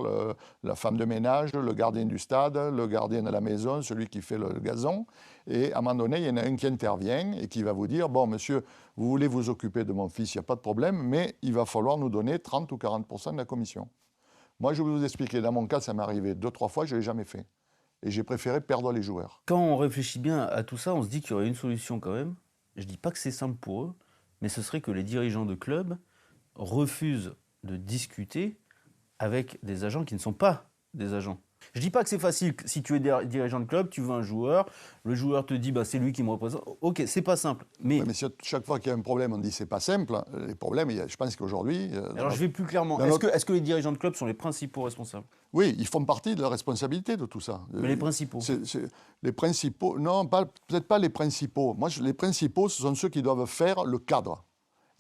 la femme de ménage, le gardien du stade, le gardien de la maison, celui qui fait le gazon. Et à un moment donné, il y en a un qui intervient et qui va vous dire « Bon, monsieur, vous voulez vous occuper de mon fils, il n'y a pas de problème, mais il va falloir nous donner 30 ou 40% de la commission. » Moi, je vais vous expliquer. Dans mon cas, ça m'est arrivé 2-3 fois, je ne l'ai jamais fait. Et j'ai préféré perdre les joueurs. Quand on réfléchit bien à tout ça, on se dit qu'il y aurait une solution quand même. Je ne dis pas que c'est simple pour eux, mais ce serait que les dirigeants de clubs refusent de discuter avec des agents qui ne sont pas des agents. Je ne dis pas que c'est facile. Si tu es dirigeant de club, tu veux un joueur, le joueur te dit c'est lui qui me représente. Ok, c'est pas simple. Mais chaque fois qu'il y a un problème, on dit c'est pas simple. Les problèmes, je pense qu'aujourd'hui. Alors je vais plus clairement. Est-ce que les dirigeants de club sont les principaux responsables? Oui, ils font partie de la responsabilité de tout ça. Mais les principaux? Les principaux, non, peut-être pas les principaux. Moi, les principaux, ce sont ceux qui doivent faire le cadre.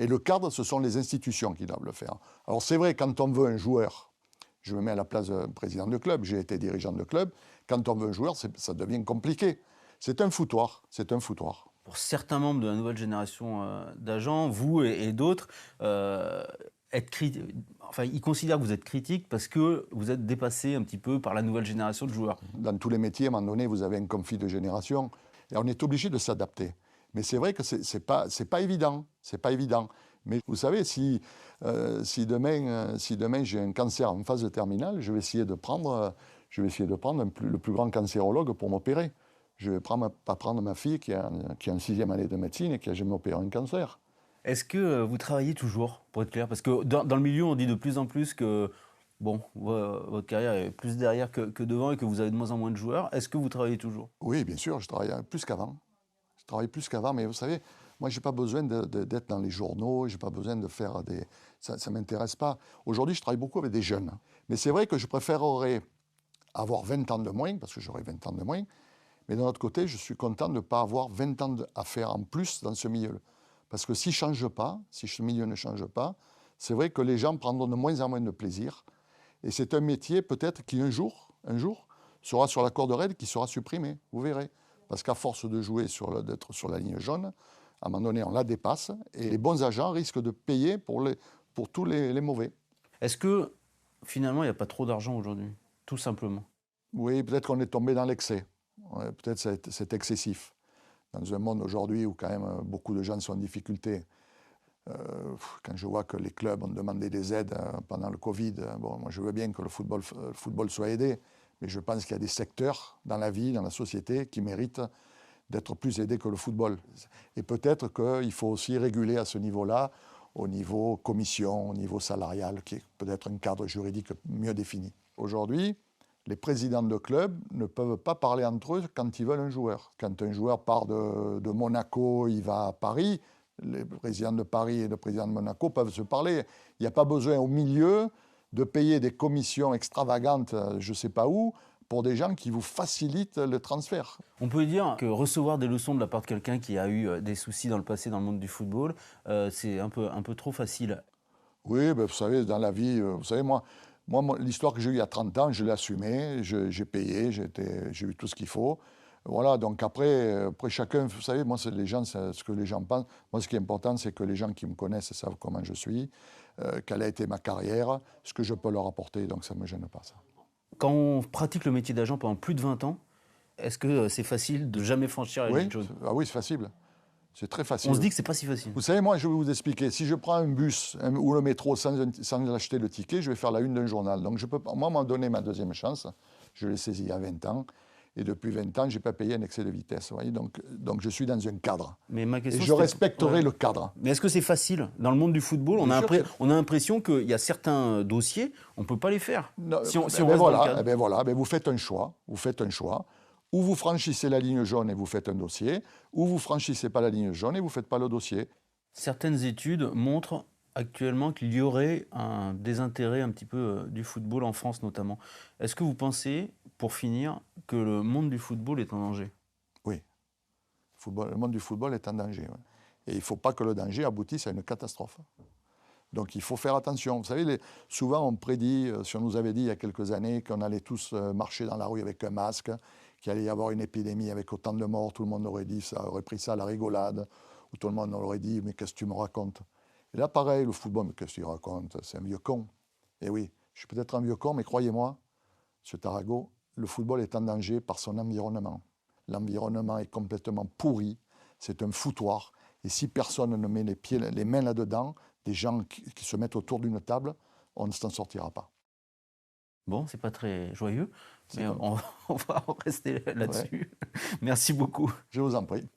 Et le cadre, ce sont les institutions qui doivent le faire. Alors c'est vrai, quand on veut un joueur, je me mets à la place d'un président de club, j'ai été dirigeant de club, quand on veut un joueur, ça devient compliqué. C'est un foutoir, Pour certains membres de la nouvelle génération d'agents, vous et d'autres, ils considèrent que vous êtes critique parce que vous êtes dépassé un petit peu par la nouvelle génération de joueurs. Dans tous les métiers, à un moment donné, vous avez un conflit de génération et on est obligé de s'adapter. Mais c'est vrai que c'est pas évident, Mais vous savez, si demain j'ai un cancer en phase terminale, je vais essayer de prendre le plus grand cancérologue pour m'opérer. Je ne vais pas prendre ma fille qui est en 6e année de médecine et qui a jamais opéré un cancer. Est-ce que vous travaillez toujours, pour être clair? Parce que dans le milieu, on dit de plus en plus que votre carrière est plus derrière que devant et que vous avez de moins en moins de joueurs. Est-ce que vous travaillez toujours? Oui, bien sûr, je travaille plus qu'avant. Mais vous savez, moi, je n'ai pas besoin d'être dans les journaux, je n'ai pas besoin de faire des... Ça ne m'intéresse pas. Aujourd'hui, je travaille beaucoup avec des jeunes. Mais c'est vrai que je préférerais avoir 20 ans de moins, parce que j'aurais 20 ans de moins, mais d'un autre côté, je suis content de ne pas avoir 20 ans à faire en plus dans ce milieu. Parce que si ce milieu ne change pas, c'est vrai que les gens prendront de moins en moins de plaisir. Et c'est un métier peut-être qui un jour, sera sur la corde raide, qui sera supprimé, vous verrez. Parce qu'à force de jouer d'être sur la ligne jaune, à un moment donné, on la dépasse et les bons agents risquent de payer pour tous les mauvais. Est-ce que, finalement, il n'y a pas trop d'argent aujourd'hui, tout simplement? Oui, peut-être qu'on est tombé dans l'excès. Peut-être c'est excessif. Dans un monde aujourd'hui où quand même beaucoup de gens sont en difficulté, quand je vois que les clubs ont demandé des aides pendant le Covid, moi je veux bien que le football soit aidé, mais je pense qu'il y a des secteurs dans la vie, dans la société, qui méritent d'être plus aidés que le football. Et peut-être qu'il faut aussi réguler à ce niveau-là, au niveau commission, au niveau salarial, qui est peut-être un cadre juridique mieux défini. Aujourd'hui, les présidents de clubs ne peuvent pas parler entre eux quand ils veulent un joueur. Quand un joueur part de Monaco, il va à Paris, les présidents de Paris et le président de Monaco peuvent se parler. Il n'y a pas besoin au milieu de payer des commissions extravagantes, je ne sais pas où, pour des gens qui vous facilitent le transfert. On peut dire que recevoir des leçons de la part de quelqu'un qui a eu des soucis dans le passé dans le monde du football, c'est un peu trop facile. Oui, vous savez, dans la vie, vous savez, moi l'histoire que j'ai eue il y a 30 ans, je l'ai assumée, j'ai payé, j'ai eu tout ce qu'il faut. Voilà, donc après chacun, vous savez, moi, c'est ce que les gens pensent. Moi, ce qui est important, c'est que les gens qui me connaissent savent comment je suis, quelle a été ma carrière, ce que je peux leur apporter, donc ça ne me gêne pas, ça. Quand on pratique le métier d'agent pendant plus de 20 ans, est-ce que c'est facile de jamais franchir la ligne jaune? Oui, c'est facile. C'est très facile. On se dit que c'est pas si facile. Vous savez, moi, je vais vous expliquer. Si je prends un bus ou le métro sans acheter le ticket, je vais faire la une d'un journal. Donc, je peux, moi, m'en donner ma deuxième chance. Je l'ai saisie il y a 20 ans. Et depuis 20 ans, je n'ai pas payé un excès de vitesse. Vous voyez, donc je suis dans un cadre. Mais ma question, et je respecterai le cadre. Mais est-ce que c'est facile? Dans le monde du football, on a l'impression qu'il y a certains dossiers, on ne peut pas les faire. Non, si on reste dans le cadre. Voilà, vous faites un choix. Vous faites un choix. Ou vous franchissez la ligne jaune et vous faites un dossier, ou vous ne franchissez pas la ligne jaune et vous ne faites pas le dossier. Certaines études montrent actuellement qu'il y aurait un désintérêt un petit peu du football en France notamment. Est-ce que vous pensez, pour finir, que le monde du football est en danger? Oui. Le monde du football est en danger. Ouais. Et il ne faut pas que le danger aboutisse à une catastrophe. Donc il faut faire attention. Vous savez, souvent on prédit, si on nous avait dit il y a quelques années qu'on allait tous marcher dans la rue avec un masque, qu'il allait y avoir une épidémie avec autant de morts, tout le monde aurait dit ça, aurait pris ça à la rigolade, ou tout le monde aurait dit mais qu'est-ce que tu me racontes? Et là pareil, le football, mais qu'est-ce qu'il raconte? C'est un vieux con. Et oui, je suis peut-être un vieux con, mais croyez-moi, M. Tarago, le football est en danger par son environnement. L'environnement est complètement pourri, c'est un foutoir, et si personne ne met les mains là-dedans, des gens qui se mettent autour d'une table, on ne s'en sortira pas. Bon, c'est pas très joyeux, mais on va en rester là-dessus. Ouais. Merci beaucoup. Je vous en prie.